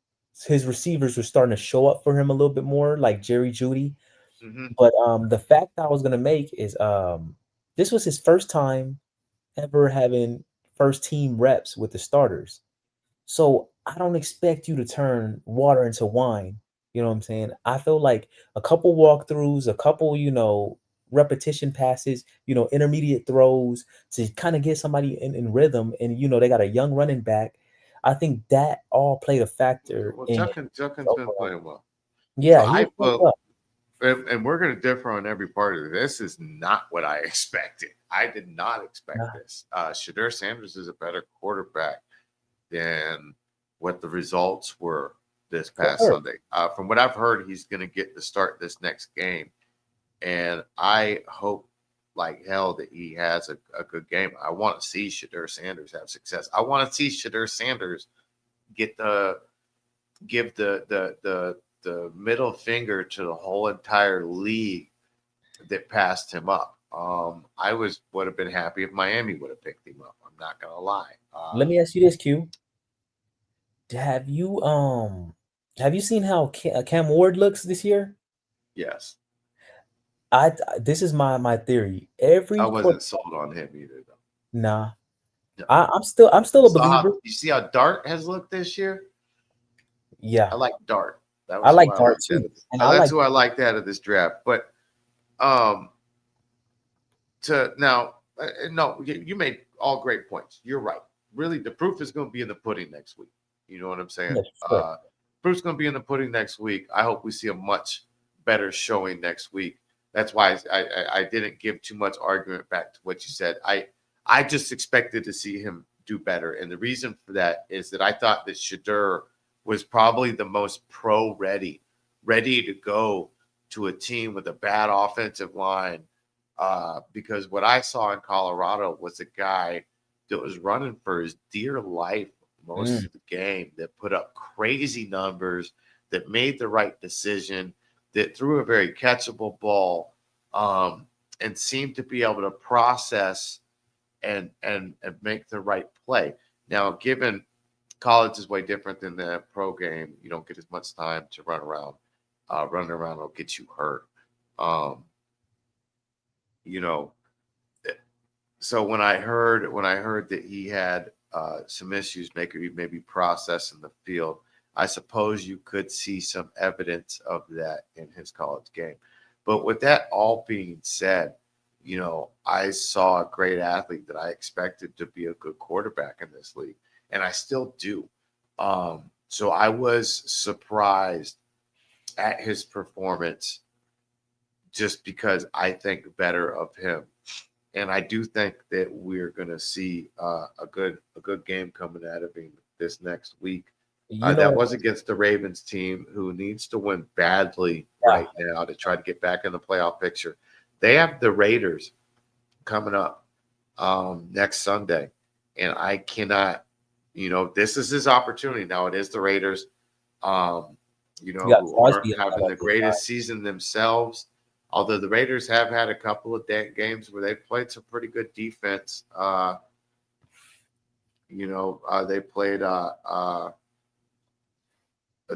Speaker 3: his receivers were starting to show up for him a little bit more, like Jerry Judy.
Speaker 2: Mm-hmm.
Speaker 3: But the fact I was gonna make is this was his first time ever having first team reps with the starters. So I don't expect you to turn water into wine. You know what I'm saying? I feel like a couple walkthroughs, a couple, repetition passes, intermediate throws to kind of get somebody in rhythm. And, they got a young running back. I think that all played a factor
Speaker 2: Well,
Speaker 3: in.
Speaker 2: Junkins been playing well. So
Speaker 3: Yeah, he
Speaker 2: I
Speaker 3: was playing
Speaker 2: will,
Speaker 3: well.
Speaker 2: and we're going to differ on every part of this. This is not what I expected. I did not expect
Speaker 3: Nah,
Speaker 2: this. Shedeur Sanders is a better quarterback than what the results were this
Speaker 3: for
Speaker 2: past
Speaker 3: sure.
Speaker 2: Sunday. From what I've heard, he's going to get the start this next game, and I hope like hell that he has a good game. I want to see Shedeur Sanders have success. I want to see Shedeur Sanders get give the middle finger to the whole entire league that passed him up. I would have been happy if Miami would have picked him up. I'm not gonna lie.
Speaker 3: Let me ask you this, Q. Have you seen how Cam Ward looks this year?
Speaker 2: Yes,
Speaker 3: This is my theory.
Speaker 2: I
Speaker 3: Every quarter,
Speaker 2: wasn't sold on him either, though.
Speaker 3: nah.
Speaker 2: No.
Speaker 3: I'm still a believer.
Speaker 2: You see how Dart has looked this year?
Speaker 3: Yeah,
Speaker 2: I like Dart. That
Speaker 3: I
Speaker 2: was who
Speaker 3: like
Speaker 2: I
Speaker 3: Dart
Speaker 2: liked
Speaker 3: too, and I
Speaker 2: that's
Speaker 3: like.
Speaker 2: who I liked out of this draft. But um, to now, no, you made all great points. You're right. Really, the proof is going to be in the pudding next week. You know what I'm saying?
Speaker 3: Yeah, sure.
Speaker 2: Proof's going to be in the pudding next week. I hope we see a much better showing next week. That's why I didn't give too much argument back to what you said. I just expected to see him do better, and the reason for that is that I thought that Shedeur was probably the most ready to go to a team with a bad offensive line. Because what I saw in Colorado was a guy that was running for his dear life most
Speaker 3: Mm.
Speaker 2: of the game, that put up crazy numbers, that made the right decision, that threw a very catchable ball, and seemed to be able to process and make the right play. Now, given college is way different than the pro game, you don't get as much time to run around. Running around will get you hurt. Um, you know, so when I heard that he had some issues maybe processing the field, I suppose you could see some evidence of that in his college game. But with that all being said, I saw a great athlete that I expected to be a good quarterback in this league, and I still do. So I was surprised at his performance just because I think better of him. And I do think that we're going to see a good game coming out of him this next week.
Speaker 3: You
Speaker 2: That
Speaker 3: know,
Speaker 2: was against the Ravens team, who needs to win badly
Speaker 3: yeah,
Speaker 2: right now to try to get back in the playoff picture. They have the Raiders coming up next Sunday, and I cannot. This is his opportunity. Now it is the Raiders,
Speaker 3: you got
Speaker 2: who aren't
Speaker 3: Crosby on
Speaker 2: having
Speaker 3: that
Speaker 2: the
Speaker 3: other side.
Speaker 2: greatest season themselves. Although the Raiders have had a couple of games where they've played some pretty good defense. They played a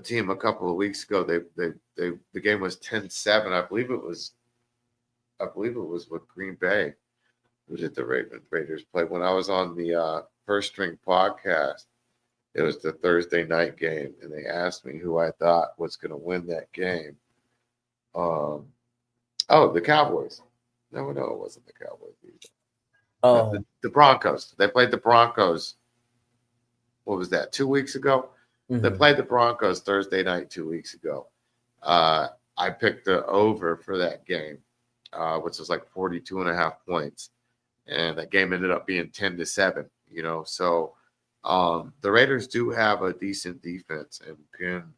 Speaker 2: team a couple of weeks ago. The game was 10-7. I believe it was with Green Bay. Who did the Raiders play? When I was on the First String podcast, it was the Thursday night game, and they asked me who I thought was going to win that game. The Cowboys. No, it wasn't the Cowboys either.
Speaker 3: Oh,
Speaker 2: The Broncos. They played the Broncos. What was that? 2 weeks ago? They
Speaker 3: mhm.
Speaker 2: played the Broncos Thursday night 2 weeks ago. I picked the over for that game, which was like 42.5 points. And that game ended up being 10-7, So the Raiders do have a decent defense and can,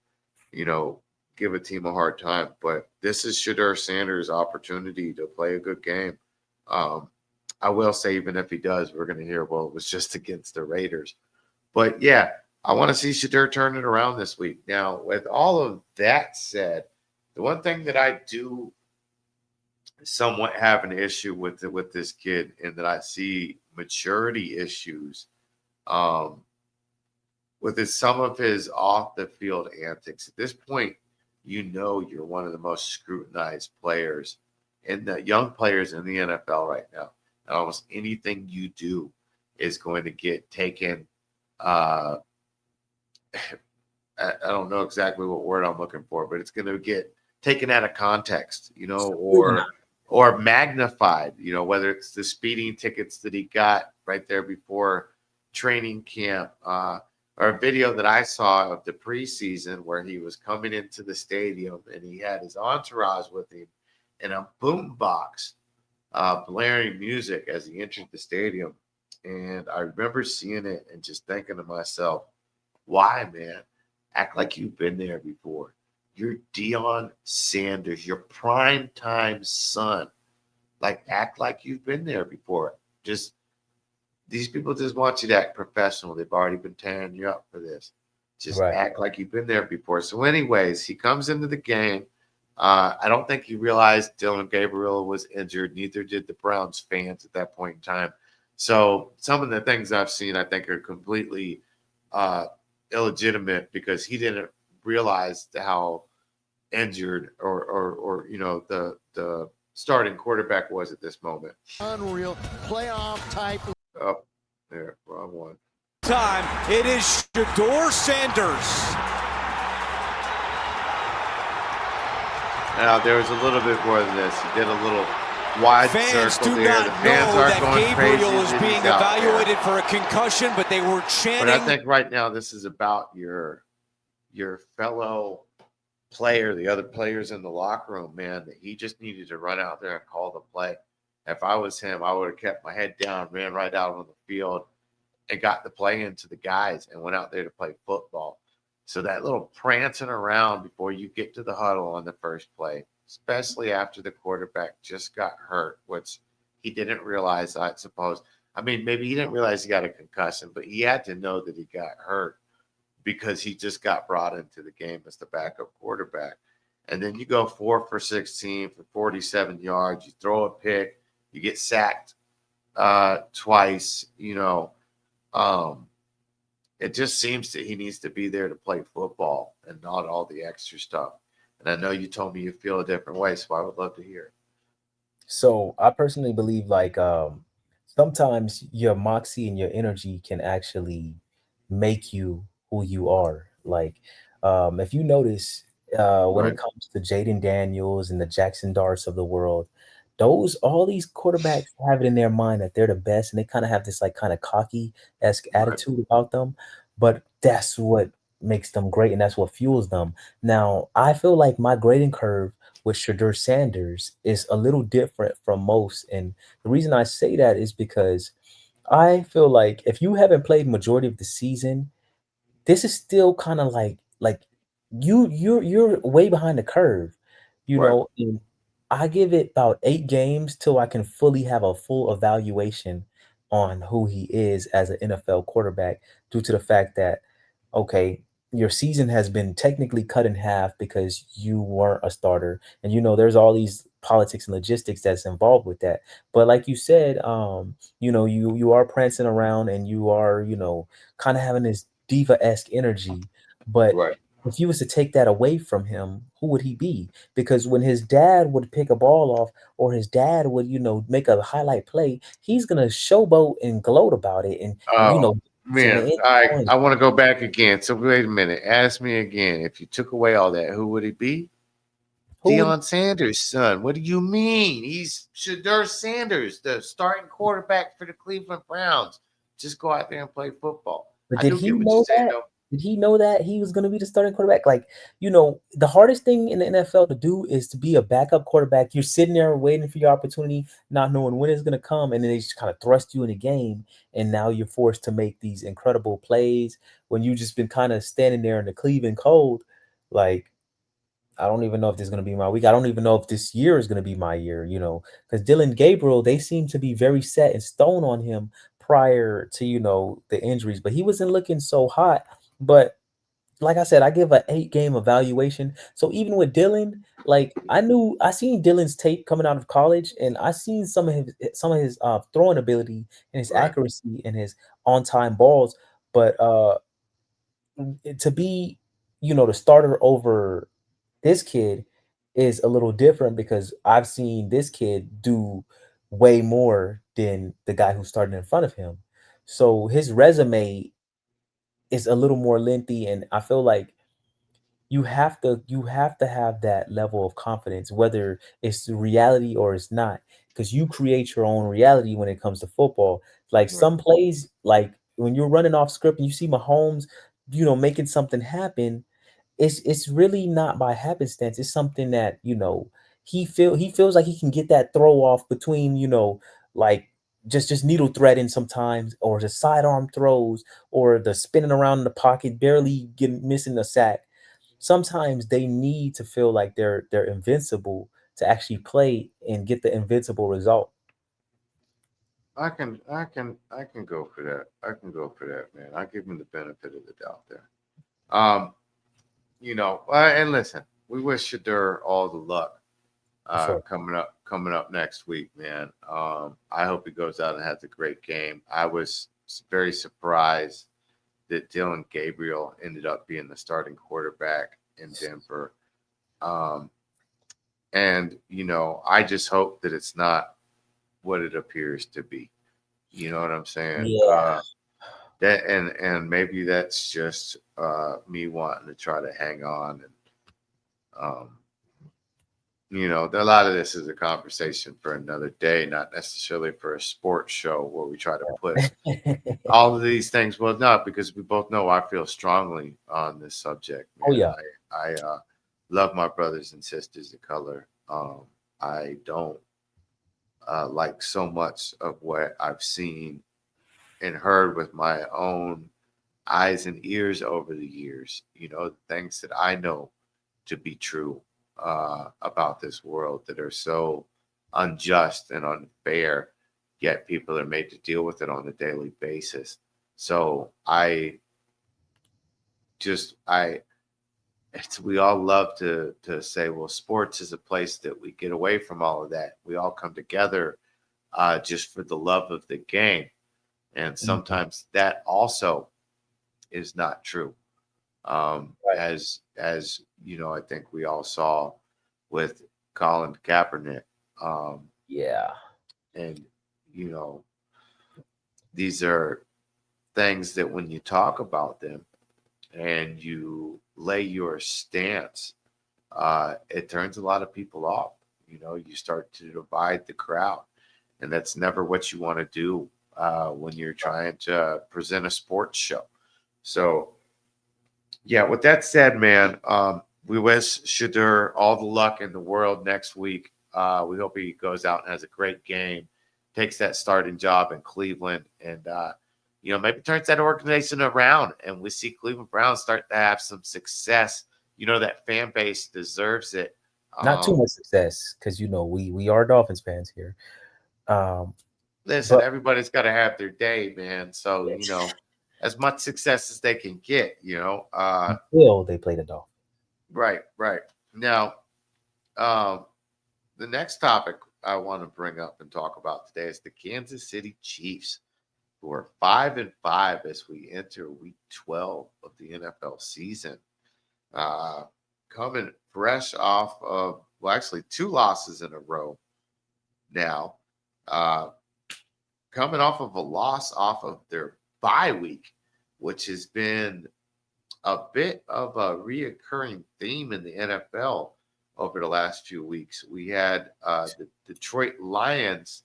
Speaker 2: give a team a hard time. But this is Shedeur Sanders' opportunity to play a good game. I will say, even if he does, we're going to hear, well, it was just against the Raiders. But yeah, I want to see Shedeur turn it around this week. Now, with all of that said, the one thing that I do somewhat have an issue with this kid, and that I see maturity issues with some of his off the field antics. At this point, you're one of the most scrutinized players and the young players in the NFL right now. And almost anything you do is going to get taken. I don't know exactly what word I'm looking for, but it's going to get taken out of context, or or magnified, whether it's the speeding tickets that he got right there before training camp, or a video that I saw of the preseason where he was coming into the stadium and he had his entourage with him in a boombox, blaring music as he entered the stadium. And I remember seeing it and just thinking to myself, why, man? Act like you've been there before. You're Deion Sanders, your prime time son. Like, act like you've been there before. Just these people just want you to act professional. They've already been tearing you up for this. Just
Speaker 3: Right.
Speaker 2: act like you've been there before. So, anyways, he comes into the game. I don't think he realized Dylan Gabriel was injured. Neither did the Browns fans at that point in time. So, some of the things I've seen, I think, are completely illegitimate because he didn't realize how injured or the starting quarterback was at this moment.
Speaker 4: Unreal playoff type.
Speaker 2: Oh, there, wrong one.
Speaker 5: Time, it is Shedeur Sanders.
Speaker 2: Now there was a little bit more than this. He did a little wide
Speaker 5: Fans
Speaker 2: circle
Speaker 5: do
Speaker 2: there.
Speaker 5: not
Speaker 2: The
Speaker 5: know
Speaker 2: fans aren't
Speaker 5: that
Speaker 2: going
Speaker 5: Gabriel
Speaker 2: crazy
Speaker 5: is
Speaker 2: that
Speaker 5: being
Speaker 2: he's out there.
Speaker 5: evaluated for a concussion, but they were
Speaker 2: But
Speaker 5: chanting.
Speaker 2: I think right now this is about your fellow player, the other players in the locker room, man, that he just needed to run out there and call the play. If I was him, I would have kept my head down, ran right out on the field, and got the play into the guys and went out there to play football. So that little prancing around before you get to the huddle on the first play, especially after the quarterback just got hurt, which he didn't realize, I suppose. I mean, maybe he didn't realize he got a concussion, but he had to know that he got hurt because he just got brought into the game as the backup quarterback. And then you go 4 for 16 for 47 yards. You throw a pick. You get sacked twice. It just seems that he needs to be there to play football and not all the extra stuff. And I know you told me you feel a different way, so I would love to hear it.
Speaker 3: So I personally believe like sometimes your moxie and your energy can actually make you who you are. Like if you notice when it
Speaker 2: Right,
Speaker 3: comes to Jaden Daniels and the Jackson Darts of the world, those all these quarterbacks have it in their mind that they're the best and they kind of have this like kind of cocky esque
Speaker 2: right,
Speaker 3: attitude about them. But that's what makes them great and that's what fuels them. Now I feel like my grading curve with Shedeur Sanders is a little different from most. And the reason I say that is because I feel like if you haven't played majority of the season, this is still kind of like you're way behind the curve,
Speaker 2: right.
Speaker 3: and I give it about 8 games till I can fully have a full evaluation on who he is as an NFL quarterback due to the fact that okay, your season has been technically cut in half because you weren't a starter. And there's all these politics and logistics that's involved with that. But like you said, you are prancing around and you are, kind of having this diva-esque energy. But
Speaker 2: Right.
Speaker 3: if you was to take that away from him, who would he be? Because when his dad would pick a ball off or his dad would, make a highlight play, he's gonna showboat and gloat about it and
Speaker 2: Oh
Speaker 3: in the
Speaker 2: man,
Speaker 3: end
Speaker 2: I
Speaker 3: zone.
Speaker 2: want to go back again. So wait a minute. Ask me again. If you took away all that, who would he be?
Speaker 3: Who would
Speaker 2: Deion Sanders' son. What do you mean? He's Shedeur Sanders, the starting quarterback for the Cleveland Browns. Just go out there and play football.
Speaker 3: But
Speaker 2: I
Speaker 3: did
Speaker 2: do
Speaker 3: he
Speaker 2: get what you're
Speaker 3: know
Speaker 2: saying,
Speaker 3: that?
Speaker 2: though.
Speaker 3: Did he know that he was going to be the starting quarterback? Like, the hardest thing in the NFL to do is to be a backup quarterback. You're sitting there waiting for your opportunity, not knowing when it's going to come, and then they just kind of thrust you in the game, and now you're forced to make these incredible plays when you just been kind of standing there in the Cleveland cold. Like, I don't even know if this is going to be my week. I don't even know if this year is going to be my year, because Dylan Gabriel, they seem to be very set in stone on him prior to, the injuries, but he wasn't looking so hot. But like I said, I give a 8 game evaluation. So even with Dylan, like I seen Dylan's tape coming out of college and I seen some of his throwing ability and his
Speaker 2: Right.
Speaker 3: accuracy and his on-time balls. But to be, the starter over this kid is a little different because I've seen this kid do way more than the guy who started in front of him. So his resume is a little more lengthy, and I feel like you have to have that level of confidence, whether it's the reality or it's not, because you create your own reality when it comes to football. Like
Speaker 2: Right.
Speaker 3: some plays, like when you're running off script and you see Mahomes, making something happen, it's really not by happenstance. It's something that, he feels like he can get that throw off between, like just needle threading sometimes, or the sidearm throws, or the spinning around in the pocket, barely getting missing a sack. Sometimes they need to feel like they're invincible to actually play and get the invincible result.
Speaker 2: I can go for that. I can go for that, man. I give him the benefit of the doubt there. Um, and listen, we wish Shedeur all the luck
Speaker 3: For sure.
Speaker 2: coming up next week, man. I hope he goes out and has a great game. I was very surprised that Dylan Gabriel ended up being the starting quarterback in Denver. Um, and I just hope that it's not what it appears to be. You know what I'm saying?
Speaker 3: Yeah.
Speaker 2: That and maybe that's just me wanting to try to hang on, and um, a lot of this is a conversation for another day, not necessarily for a sports show where we try to put all of these things. Well, not because we both know I feel strongly on this subject,
Speaker 3: Oh
Speaker 2: man.
Speaker 3: yeah.
Speaker 2: I love my brothers and sisters of color. I don't like so much of what I've seen and heard with my own eyes and ears over the years. The things that I know to be true about this world that are so unjust and unfair, yet people are made to deal with it on a daily basis. So we all love to say, well, sports is a place that we get away from all of that. We all come together just for the love of the game, and
Speaker 3: Mhm.
Speaker 2: sometimes that also is not true.
Speaker 3: Right.
Speaker 2: As I think we all saw with Colin Kaepernick.
Speaker 3: Yeah.
Speaker 2: And you know, these are things that when you talk about them and you lay your stance, it turns a lot of people off. You start to divide the crowd, and that's never what you want to do when you're trying to present a sports show. So, yeah, with that said, man, we wish Shedeur all the luck in the world next week. We hope he goes out and has a great game, takes that starting job in Cleveland, and maybe turns that organization around, and we see Cleveland Browns start to have some success. That fan base deserves it.
Speaker 3: Not too much success, because we are Dolphins fans here. Um,
Speaker 2: Listen,
Speaker 3: but
Speaker 2: everybody's got to have their day, man. So
Speaker 3: yes,
Speaker 2: as much success as they can get.
Speaker 3: until they play the Dolphins.
Speaker 2: Right, right. Now, um, the next topic I want to bring up and talk about today is the Kansas City Chiefs, who are 5-5 as we enter Week 12 of the NFL season. Coming fresh off of, well, actually 2 losses in a row now. Uh, Coming off of a loss off of their bye week, which has been a bit of a reoccurring theme in the NFL over the last few weeks. We had the Detroit Lions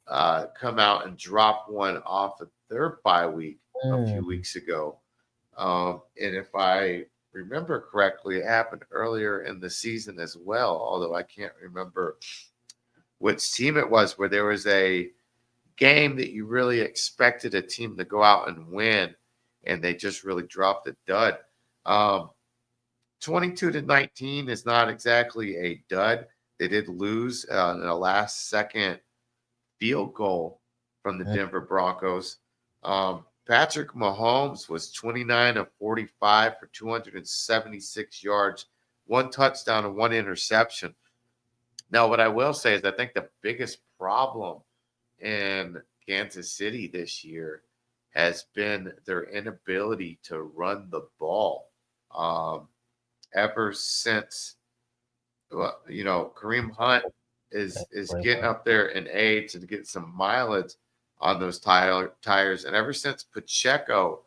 Speaker 2: come out and drop one off of their bye week a few
Speaker 3: Mm,
Speaker 2: weeks ago. And if I remember correctly, it happened earlier in the season as well, although I can't remember which team it was, where there was a game that you really expected a team to go out and win, and they just really dropped a dud. 22-19 is not exactly a dud. They did lose in a last second field goal from the
Speaker 3: mm,
Speaker 2: Denver Broncos. Patrick Mahomes was 29 of 45 for 276 yards, 1 touchdown and 1 interception. Now, what I will say is I think the biggest problem in Kansas City this year has been their inability to run the ball. Ever since, Kareem Hunt is
Speaker 3: right.
Speaker 2: getting up there in age and getting some mileage on those tires, and ever since Pacheco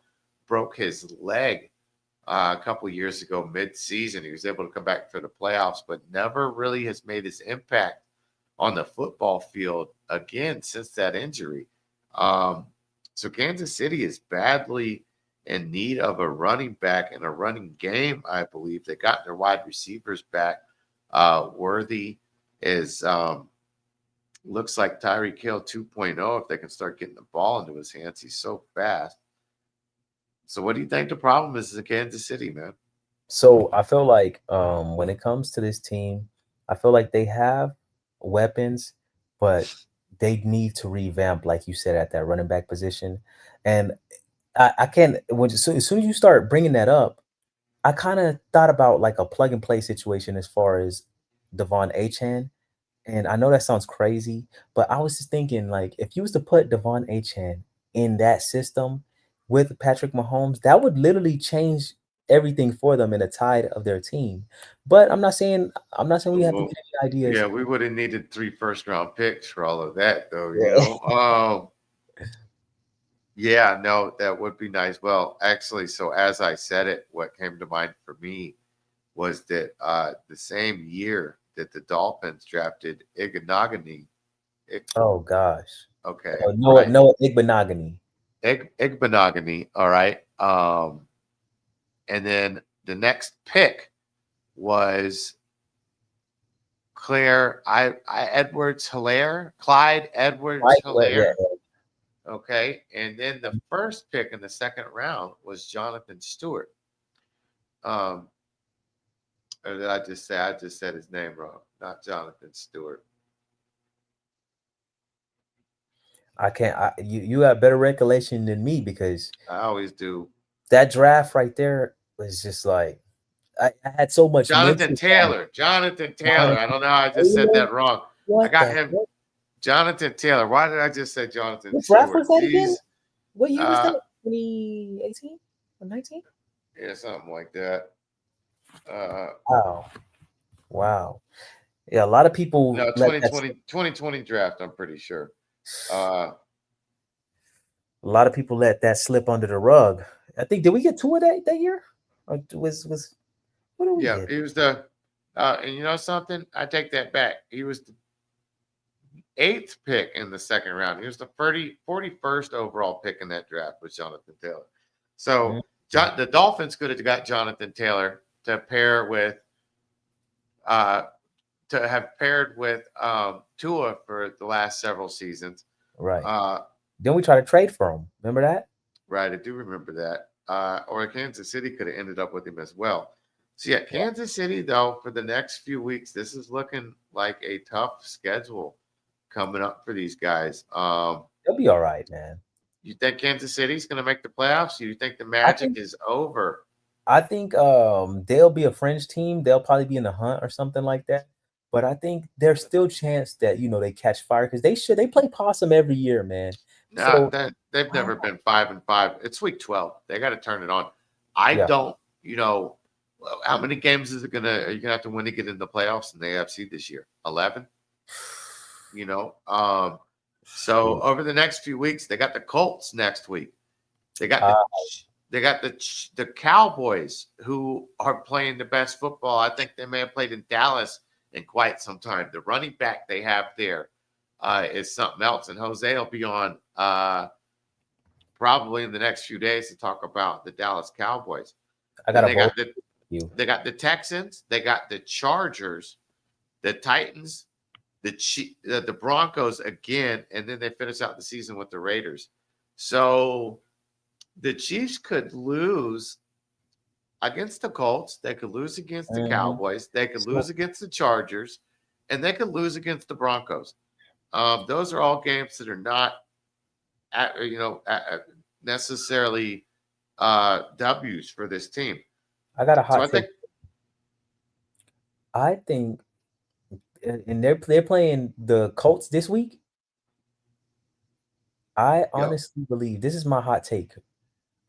Speaker 2: broke his leg a couple years ago, mid-season. He was able to come back for the playoffs, but never really has made his impact on the football field again since that injury. So Kansas City is badly in need of a running back and a running game, I believe. They got their wide receivers back. Worthy is looks like Tyreek Hill 2.0 if they can start getting the ball into his hands. He's so fast. So what do you think the problem is in Kansas City, man?
Speaker 3: So I feel like when it comes to this team, I feel like they have weapons, but they need to revamp, like you said, at that running back position. And I can't as soon as you start bringing that up, I kind of thought about like a plug and play situation as far as Devon Achan. And I know that sounds crazy, but I was just thinking, like, if you was to put Devon Achan in that system with Patrick Mahomes, that would literally change everything for them in the tide of their team. But I'm not saying we have to
Speaker 2: Well,
Speaker 3: get any ideas.
Speaker 2: yeah, we would have needed 3 first-round picks for all of that, though, you
Speaker 3: Yeah.
Speaker 2: know? Yeah, no, that would be nice. Well, actually, so as I said it, what came to mind for me was that the same year that the Dolphins drafted Ignogany.
Speaker 3: Oh gosh.
Speaker 2: Okay,
Speaker 3: Noah
Speaker 2: right.
Speaker 3: Noah Igbenogany.
Speaker 2: Igbenogany, all right. And then the next pick was Clyde Edwards
Speaker 3: Yeah.
Speaker 2: Hilaire. Okay. And then the first pick in the second round was Jonathan Stewart. Or did I just say? I just said his name wrong. Not Jonathan Stewart.
Speaker 3: You have better recollection than me because
Speaker 2: I always do.
Speaker 3: that draft right there was just like I had so much
Speaker 2: Jonathan
Speaker 3: mental.
Speaker 2: Taylor. Jonathan Taylor. I don't know how I just said
Speaker 3: Taylor?
Speaker 2: that wrong. I
Speaker 3: What
Speaker 2: got
Speaker 3: the
Speaker 2: him.
Speaker 3: heck?
Speaker 2: Jonathan Taylor. Why did I just say Jonathan
Speaker 3: What draft
Speaker 2: Stewart?
Speaker 3: was that again?
Speaker 2: Jeez.
Speaker 3: What year was that? 2018 or 19?
Speaker 2: Yeah, something like that.
Speaker 3: Wow. Yeah, a lot of people
Speaker 2: No,
Speaker 3: let that
Speaker 2: 2020 draft, I'm pretty sure.
Speaker 3: a lot of people let that slip under the rug. I think did we get two of that year? Or was what did we
Speaker 2: Yeah,
Speaker 3: get?
Speaker 2: he was and you know something? I take that back. He was the 8th pick in the second round. He was the 41st overall pick in that draft was Jonathan Taylor. So the Dolphins could have got Jonathan Taylor to pair with to have paired with Tua for the last several seasons.
Speaker 3: Right. Then we tried to trade for him. Remember that?
Speaker 2: Right, I do remember that. Or Kansas City could have ended up with him as well. So yeah, Kansas City though for the next few weeks, this is looking like a tough schedule coming up for these guys.
Speaker 3: They'll be all right, man.
Speaker 2: You think Kansas City's going to make the playoffs? You think the magic is over?
Speaker 3: I think they'll be a fringe team. They'll probably be in the hunt or something like that. But I think there's still chance that they catch fire because they play possum every year, man.
Speaker 2: No, they've never been 5-5. It's week 12. They got to turn it on. I don't. How many games are you gonna have to win to get in the playoffs in the AFC this year? 11. So over the next few weeks, they got the Colts next week. They got the Cowboys who are playing the best football. I think they may have played in Dallas in quite some time. The running back they have there is something else. And Jose will be on probably in the next few days to talk about the Dallas Cowboys. They got the Texans, they got the Chargers, the Titans, the Broncos again, and then they finish out the season with the Raiders. So the Chiefs could lose against the Colts. They could lose against the Cowboys. They could lose against the Chargers, and they could lose against the Broncos. Those are all games that are not, necessarily W's for this team.
Speaker 3: I got a hot take. I think, and they're playing the Colts this week. I honestly believe this is my hot take.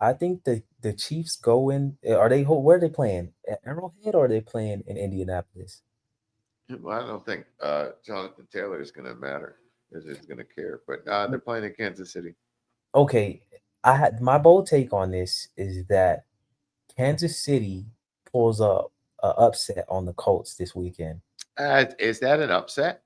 Speaker 3: I think the Chiefs go in. Where are they playing? At Arrowhead or are they playing in Indianapolis?
Speaker 2: Well, I don't think Jonathan Taylor is going to matter. Is going to care? But they're playing in Kansas City.
Speaker 3: Okay, my bold take on this is that Kansas City pulls up a upset on the Colts this weekend.
Speaker 2: Is that an upset?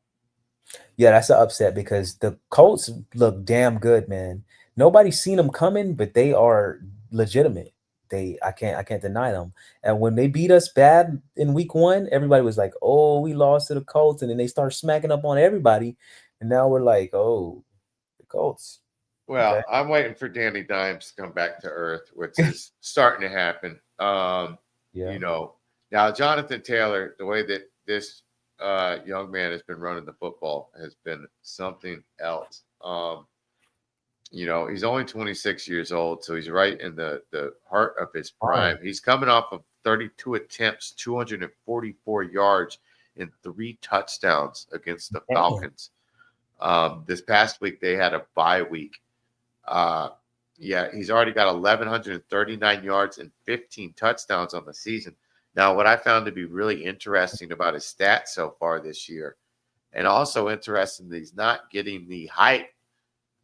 Speaker 3: Yeah, that's an upset because the Colts look damn good, man. Nobody's seen them coming, but they are legitimate. I can't deny them. And when they beat us bad in week 1, everybody was like, "Oh, we lost to the Colts," and then they start smacking up on everybody, and now we're like, "Oh, the Colts." Okay.
Speaker 2: Well, I'm waiting for Danny Dimes to come back to earth, which is starting to happen.
Speaker 3: Yeah.
Speaker 2: Now Jonathan Taylor, the way that this young man has been running the football has been something else. He's only 26 years old, so he's right in the heart of his prime. He's coming off of 32 attempts, 244 yards, and 3 touchdowns against the Falcons. This past week, they had a bye week. He's already got 1,139 yards and 15 touchdowns on the season. Now, what I found to be really interesting about his stats so far this year, and also interesting that he's not getting the hype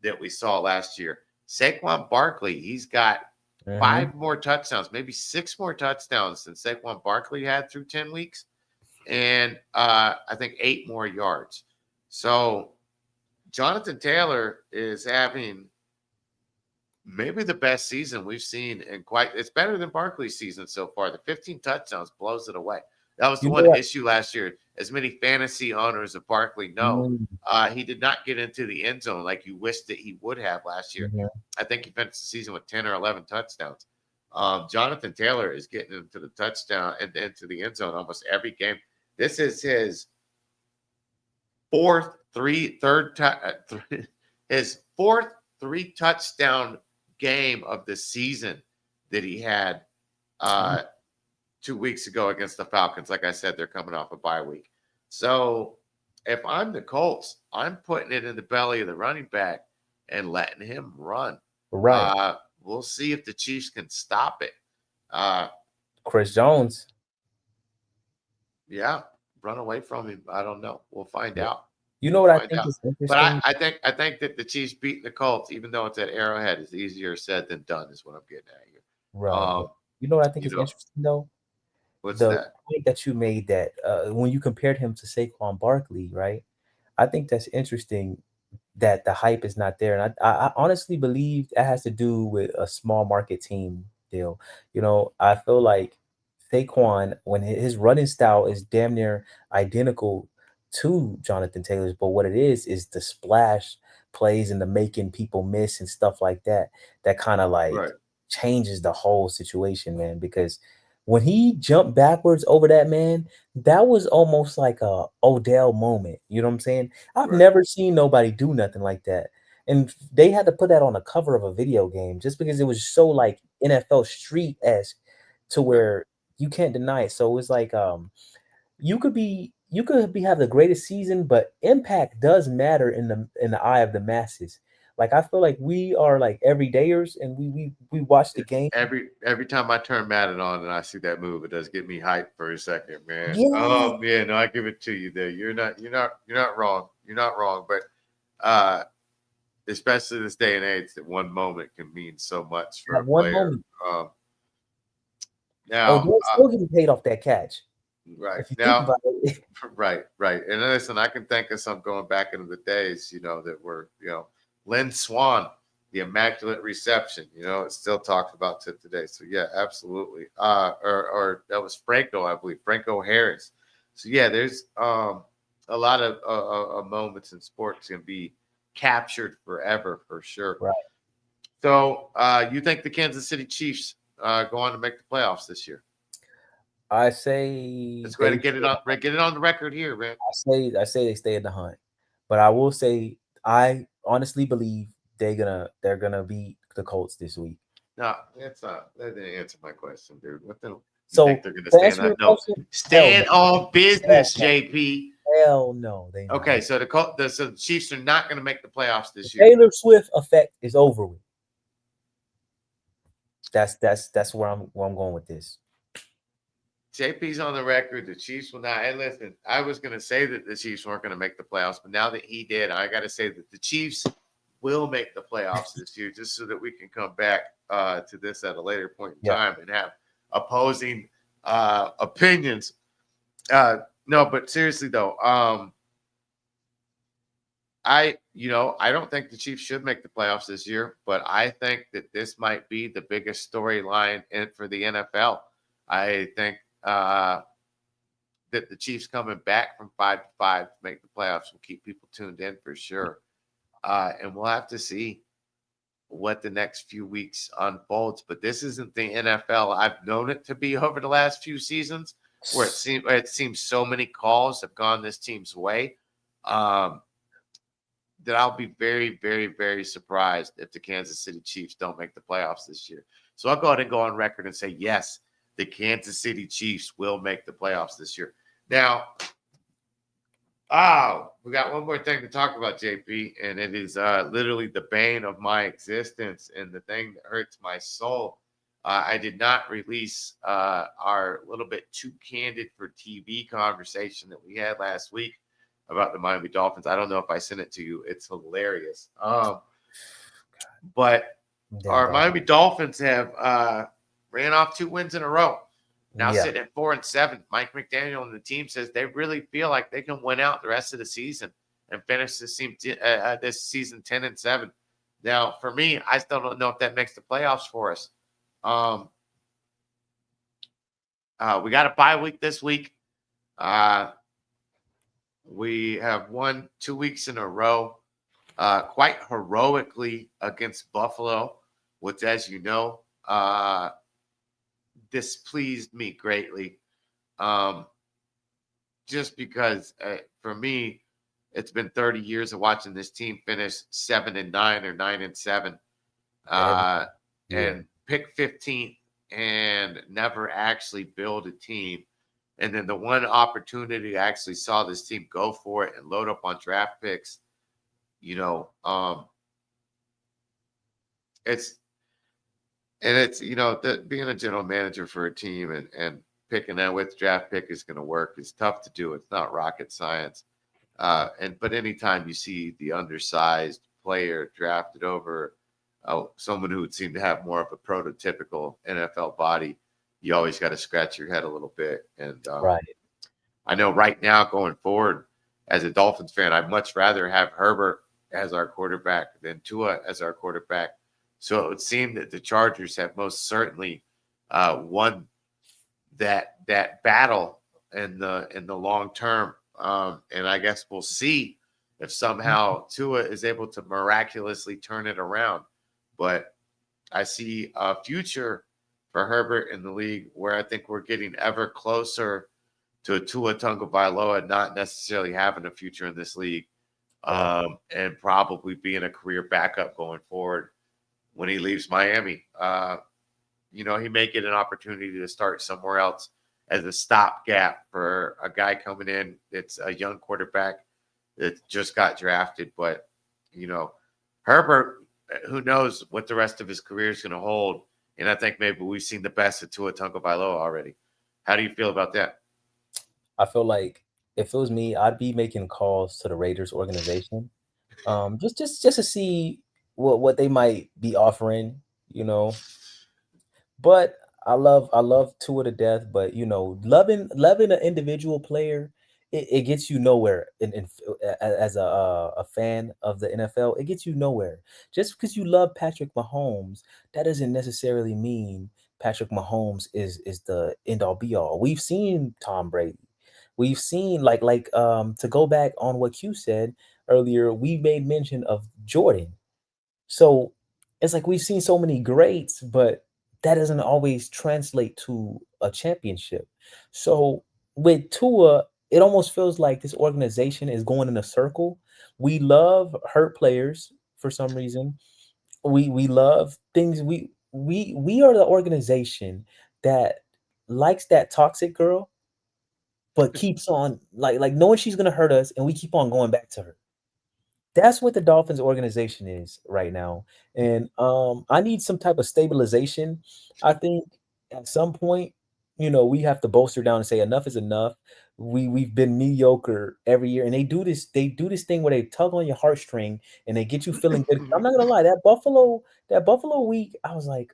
Speaker 2: that we saw last year. Saquon Barkley, he's got 5 more touchdowns, maybe 6 more touchdowns than Saquon Barkley had through 10 weeks. And I think 8 more yards. So Jonathan Taylor is having maybe the best season we've seen it's better than Barkley's season so far. The 15 touchdowns blows it away. That was the one issue last year. As many fantasy owners of Barkley know, he did not get into the end zone like you wished that he would have last year. I think he finished the season with 10 or 11 touchdowns. Jonathan Taylor is getting into the touchdown and into the end zone almost every game. This is his fourth 3-touchdown game of the season that he had 2 weeks ago against the Falcons. Like I said, they're coming off a bye week. So if I'm the Colts, I'm putting it in the belly of the running back and letting him run.
Speaker 3: Right.
Speaker 2: We'll see if the Chiefs can stop it.
Speaker 3: Chris Jones.
Speaker 2: Yeah, run away from him. I don't know. We'll find out.
Speaker 3: You know what I think is interesting?
Speaker 2: But I think that the Chiefs beating the Colts, even though it's at Arrowhead, is easier said than done, is what I'm getting at here.
Speaker 3: Right. You know what I think is interesting, though?
Speaker 2: What's
Speaker 3: the
Speaker 2: that?
Speaker 3: point that you made that when you compared him to Saquon Barkley, right? I think that's interesting that the hype is not there. And I honestly believe that has to do with a small market team deal. I feel like Saquon, when his running style is damn near identical to Jonathan Taylor's, but what it is the splash plays and the making people miss and stuff like that kind of like changes the whole situation, man. Because when he jumped backwards over that man, that was almost like a Odell moment. You know what I'm saying? I've never seen nobody do nothing like that. And they had to put that on the cover of a video game just because it was so like NFL street-esque to where you can't deny it. So it's like you could have the greatest season, but impact does matter in the eye of the masses. Like I feel like we are like everydayers, and we watch the game.
Speaker 2: Every time I turn Madden on and I see that move, it does get me hyped for a second, man.
Speaker 3: Yeah.
Speaker 2: Oh man, no, I give it to you there. You're not wrong. You're not wrong. But especially this day and age, that one moment can mean so much for a player.
Speaker 3: Now, they're still getting paid off that catch.
Speaker 2: Right now, right. And listen, I can think of some going back into the days, that were, Lynn Swan, the Immaculate Reception, it's still talked about to today. So yeah, absolutely. Or that was Franco, I believe, Franco Harris. So yeah, there's a lot of moments in sports can be captured forever for sure.
Speaker 3: Right.
Speaker 2: So you think the Kansas City Chiefs go on to make the playoffs this year?
Speaker 3: I say
Speaker 2: let's go ahead and get it on the record here, man.
Speaker 3: I say they stay in the hunt, but I will say I honestly believe they're gonna beat the Colts this week.
Speaker 2: No, that didn't answer my question, dude. What the?
Speaker 3: So
Speaker 2: think they're gonna stand on? No, stand on business, JP.
Speaker 3: Hell no, they.
Speaker 2: Okay, so the Chiefs are not going to make the playoffs this year.
Speaker 3: Taylor Swift effect is over with. That's where I'm going with this.
Speaker 2: JP's on the record. The Chiefs will not. And listen, I was going to say that the Chiefs weren't going to make the playoffs, but now that he did, I got to say that the Chiefs will make the playoffs this year, just so that we can come back to this at a later point in time and have opposing opinions. No, but seriously though, I don't think the Chiefs should make the playoffs this year, but I think that this might be the biggest storyline for the NFL. I think that the Chiefs coming back from 5-5 to make the playoffs will keep people tuned in for sure. And we'll have to see what the next few weeks unfolds. But this isn't the NFL I've known it to be over the last few seasons, where it seems so many calls have gone this team's way. That I'll be very, very, very surprised if the Kansas City Chiefs don't make the playoffs this year. So I'll go ahead and go on record and say, yes, the Kansas City Chiefs will make the playoffs this year. Now, we got one more thing to talk about, JP, and it is literally the bane of my existence and the thing that hurts my soul. I did not release our little bit too candid for TV conversation that we had last week about the Miami Dolphins. I don't know if I sent it to you. It's hilarious. But our Miami Dolphins have ran off 2 wins in a row. Now sitting at 4-7. Mike McDaniel and the team says they really feel like they can win out the rest of the season and finish this season 10-7. Now, for me, I still don't know if that makes the playoffs for us. We got a bye week this week. We have won 2 weeks in a row, quite heroically against Buffalo, which, as you know, displeased me greatly. Just because for me, it's been 30 years of watching this team finish 7-9 or 9-7, and pick 15th and never actually build a team. And then the one opportunity I actually saw this team go for it and load up on draft picks, being a general manager for a team and picking that with draft pick is going to work. It's tough to do. It's not rocket science. But anytime you see the undersized player drafted over someone who would seem to have more of a prototypical NFL body, you always got to scratch your head a little bit. And
Speaker 3: right.
Speaker 2: I know right now going forward as a Dolphins fan, I'd much rather have Herbert as our quarterback than Tua as our quarterback. So it would seem that the Chargers have most certainly won that battle in the long term. And I guess we'll see if somehow Tua is able to miraculously turn it around. But I see a future for Herbert in the league where I think we're getting ever closer to a Tua Tagovailoa not necessarily having a future in this league, and probably being a career backup going forward when he leaves Miami. He may get an opportunity to start somewhere else as a stopgap for a guy coming in that's a young quarterback that just got drafted. But, Herbert, who knows what the rest of his career is going to hold. And I think maybe we've seen the best of Tua Tagovailoa already. How do you feel about that?
Speaker 3: I feel like if it was me, I'd be making calls to the Raiders organization, just to see what they might be offering, But I love Tua to death. But loving an individual player, it gets you nowhere. As a fan of the NFL, it gets you nowhere. Just because you love Patrick Mahomes, that doesn't necessarily mean Patrick Mahomes is the end all be all. We've seen Tom Brady. We've seen to go back on what Q said earlier. We made mention of Jordan. So it's like we've seen so many greats, but that doesn't always translate to a championship. So with Tua, it almost feels like this organization is going in a circle. We love hurt players for some reason. We love things. We are the organization that likes that toxic girl, but keeps on like knowing she's gonna hurt us, and we keep on going back to her. That's what the Dolphins organization is right now. And I need some type of stabilization. I think at some point, we have to bolster down and say enough is enough. We've been mediocre every year. And they do this thing where they tug on your heartstring and they get you feeling good. I'm not gonna lie, that Buffalo week, I was like,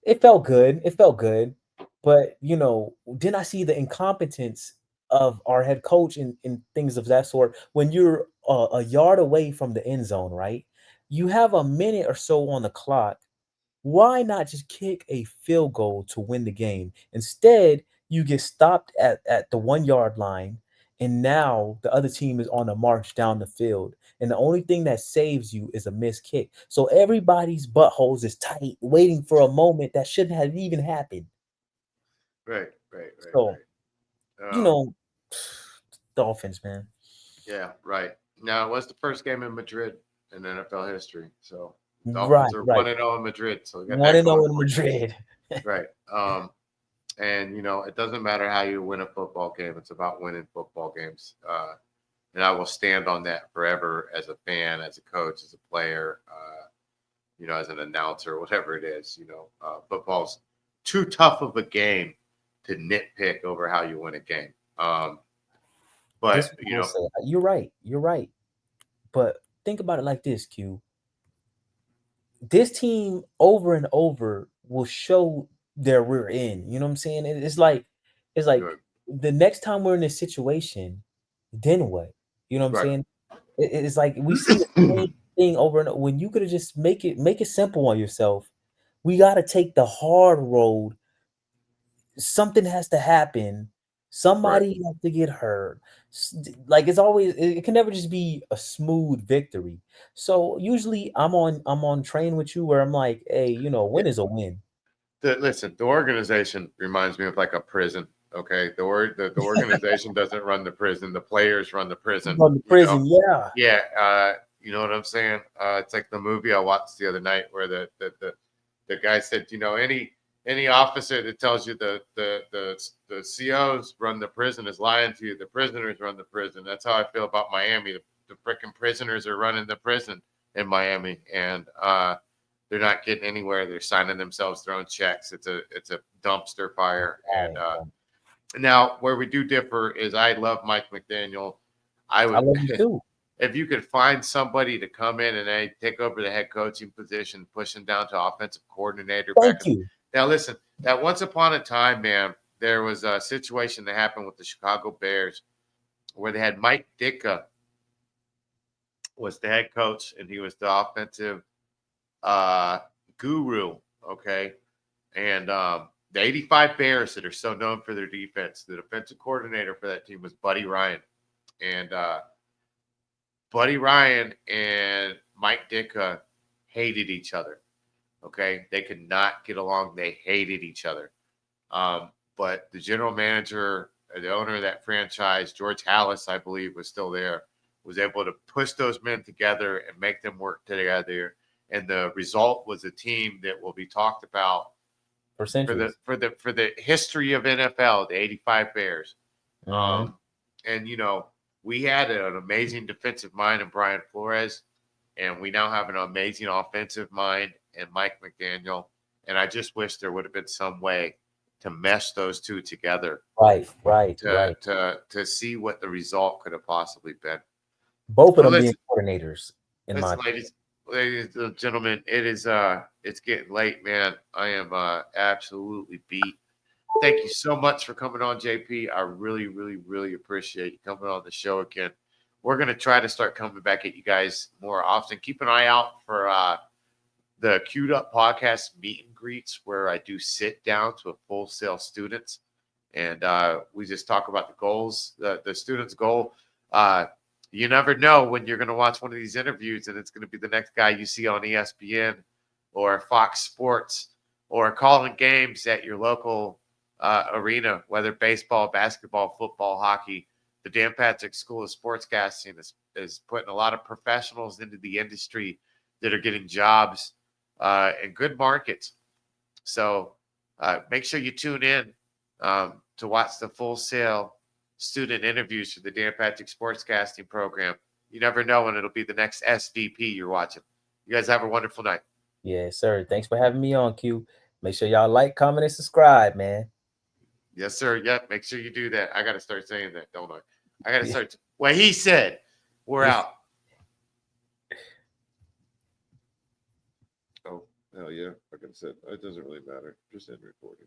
Speaker 3: It felt good. It felt good. But, then I see the incompetence of our head coach and things of that sort. When you're a yard away from the end zone, right? You have a minute or so on the clock. Why not just kick a field goal to win the game? Instead, you get stopped at the 1 yard line, and now the other team is on a march down the field. And the only thing that saves you is a missed kick. So everybody's buttholes is tight, waiting for a moment that shouldn't have even happened.
Speaker 2: Right.
Speaker 3: So, you
Speaker 2: Um,
Speaker 3: know, Dolphins, man.
Speaker 2: yeah, right. Now, it was the first game in Madrid in NFL history. So
Speaker 3: Right,
Speaker 2: Dolphins are
Speaker 3: right.
Speaker 2: 1-0 in Madrid. So we got
Speaker 3: One
Speaker 2: that
Speaker 3: and
Speaker 2: going
Speaker 3: zero in
Speaker 2: for you.
Speaker 3: Madrid.
Speaker 2: Right. And it doesn't matter how you win a football game. It's about winning football games. And I will stand on that forever as a fan, as a coach, as a player, as an announcer, whatever it is. Football's too tough of a game to nitpick over how you win a game.
Speaker 3: This
Speaker 2: But
Speaker 3: is what I will say. You're right. You're right. But think about it like this, Q. This team over and over will show their rear end. You know what I'm saying? It's like
Speaker 2: good.
Speaker 3: the next time we're in this situation, then what? You know what I'm
Speaker 2: Right.
Speaker 3: saying? It's like we see the same thing over and over. When you could have just make it simple on yourself. We got to take the hard road. Something has to happen.
Speaker 2: Right.
Speaker 3: Somebody has to get hurt. Like it's always, it can never just be a smooth victory. So usually I'm on train with you where I'm like, hey,
Speaker 2: Yeah.
Speaker 3: win is a win.
Speaker 2: Listen, the organization reminds me of like a prison. Okay, the organization doesn't run the prison; the players run the prison.
Speaker 3: On the prison, yeah.
Speaker 2: Yeah. You know what I'm saying? It's like the movie I watched the other night where the guy said, any officer that tells you the COs run the prison is lying to you. The prisoners run the prison. That's how I feel about Miami. The freaking prisoners are running the prison in Miami, and they're not getting anywhere. They're signing themselves their own checks. It's a dumpster fire. And now where we do differ is I love Mike McDaniel. I
Speaker 3: I
Speaker 2: would
Speaker 3: love you too.
Speaker 2: if you could find somebody to come in and take over the head coaching position, push him down to offensive coordinator.
Speaker 3: Thank you.
Speaker 2: Now listen, that once upon a time, man, there was a situation that happened with the Chicago Bears where they had Mike Ditka was the head coach and he was the offensive guru. Okay. And the 85 Bears that are so known for their defense, the defensive coordinator for that team was Buddy Ryan. And Buddy Ryan and Mike Ditka hated each other. Okay. They could not get along. They hated each other. But the general manager, the owner of that franchise, George Halas, I believe, was still there, was able to push those men together and make them work together. And the result was a team that will be talked about
Speaker 3: For centuries.
Speaker 2: for the history of NFL, the 85 Bears.
Speaker 3: Mhm.
Speaker 2: And we had an amazing defensive mind in Brian Flores, and we now have an amazing offensive mind in Mike McDaniel. And I just wish there would have been some way to mesh those two together,
Speaker 3: Right.
Speaker 2: to see what the result could have possibly been.
Speaker 3: Both of
Speaker 2: Well,
Speaker 3: them being coordinators in my
Speaker 2: listen, ladies and gentlemen, it's getting late, man. I am absolutely beat. Thank you so much for coming on, JP. I really, really, really appreciate you coming on the show again. We're going to try to start coming back at you guys more often. Keep an eye out for the Queued Up Podcast meet and greets where I do sit down with Full Sail students. And we just talk about the goals, the students' goal. You never know when you're going to watch one of these interviews and it's going to be the next guy you see on ESPN or Fox Sports or calling games at your local arena, whether baseball, basketball, football, hockey. The Dan Patrick School of Sportscasting is putting a lot of professionals into the industry that are getting jobs in good markets. So make sure you tune in to watch the Full Sail student interviews for the Dan Patrick Sportscasting program. You never know when it'll be the next SVP you're watching. You guys have a wonderful night.
Speaker 3: Yes, sir. Thanks for having me on, Q. Make sure y'all like, comment, and subscribe, man.
Speaker 2: Yes, sir. Yep. Make sure you do that. I got to start saying that, don't I? I got to start. What he said. We're out. Oh. Hell yeah. Like I said, it doesn't really matter. Just end recording.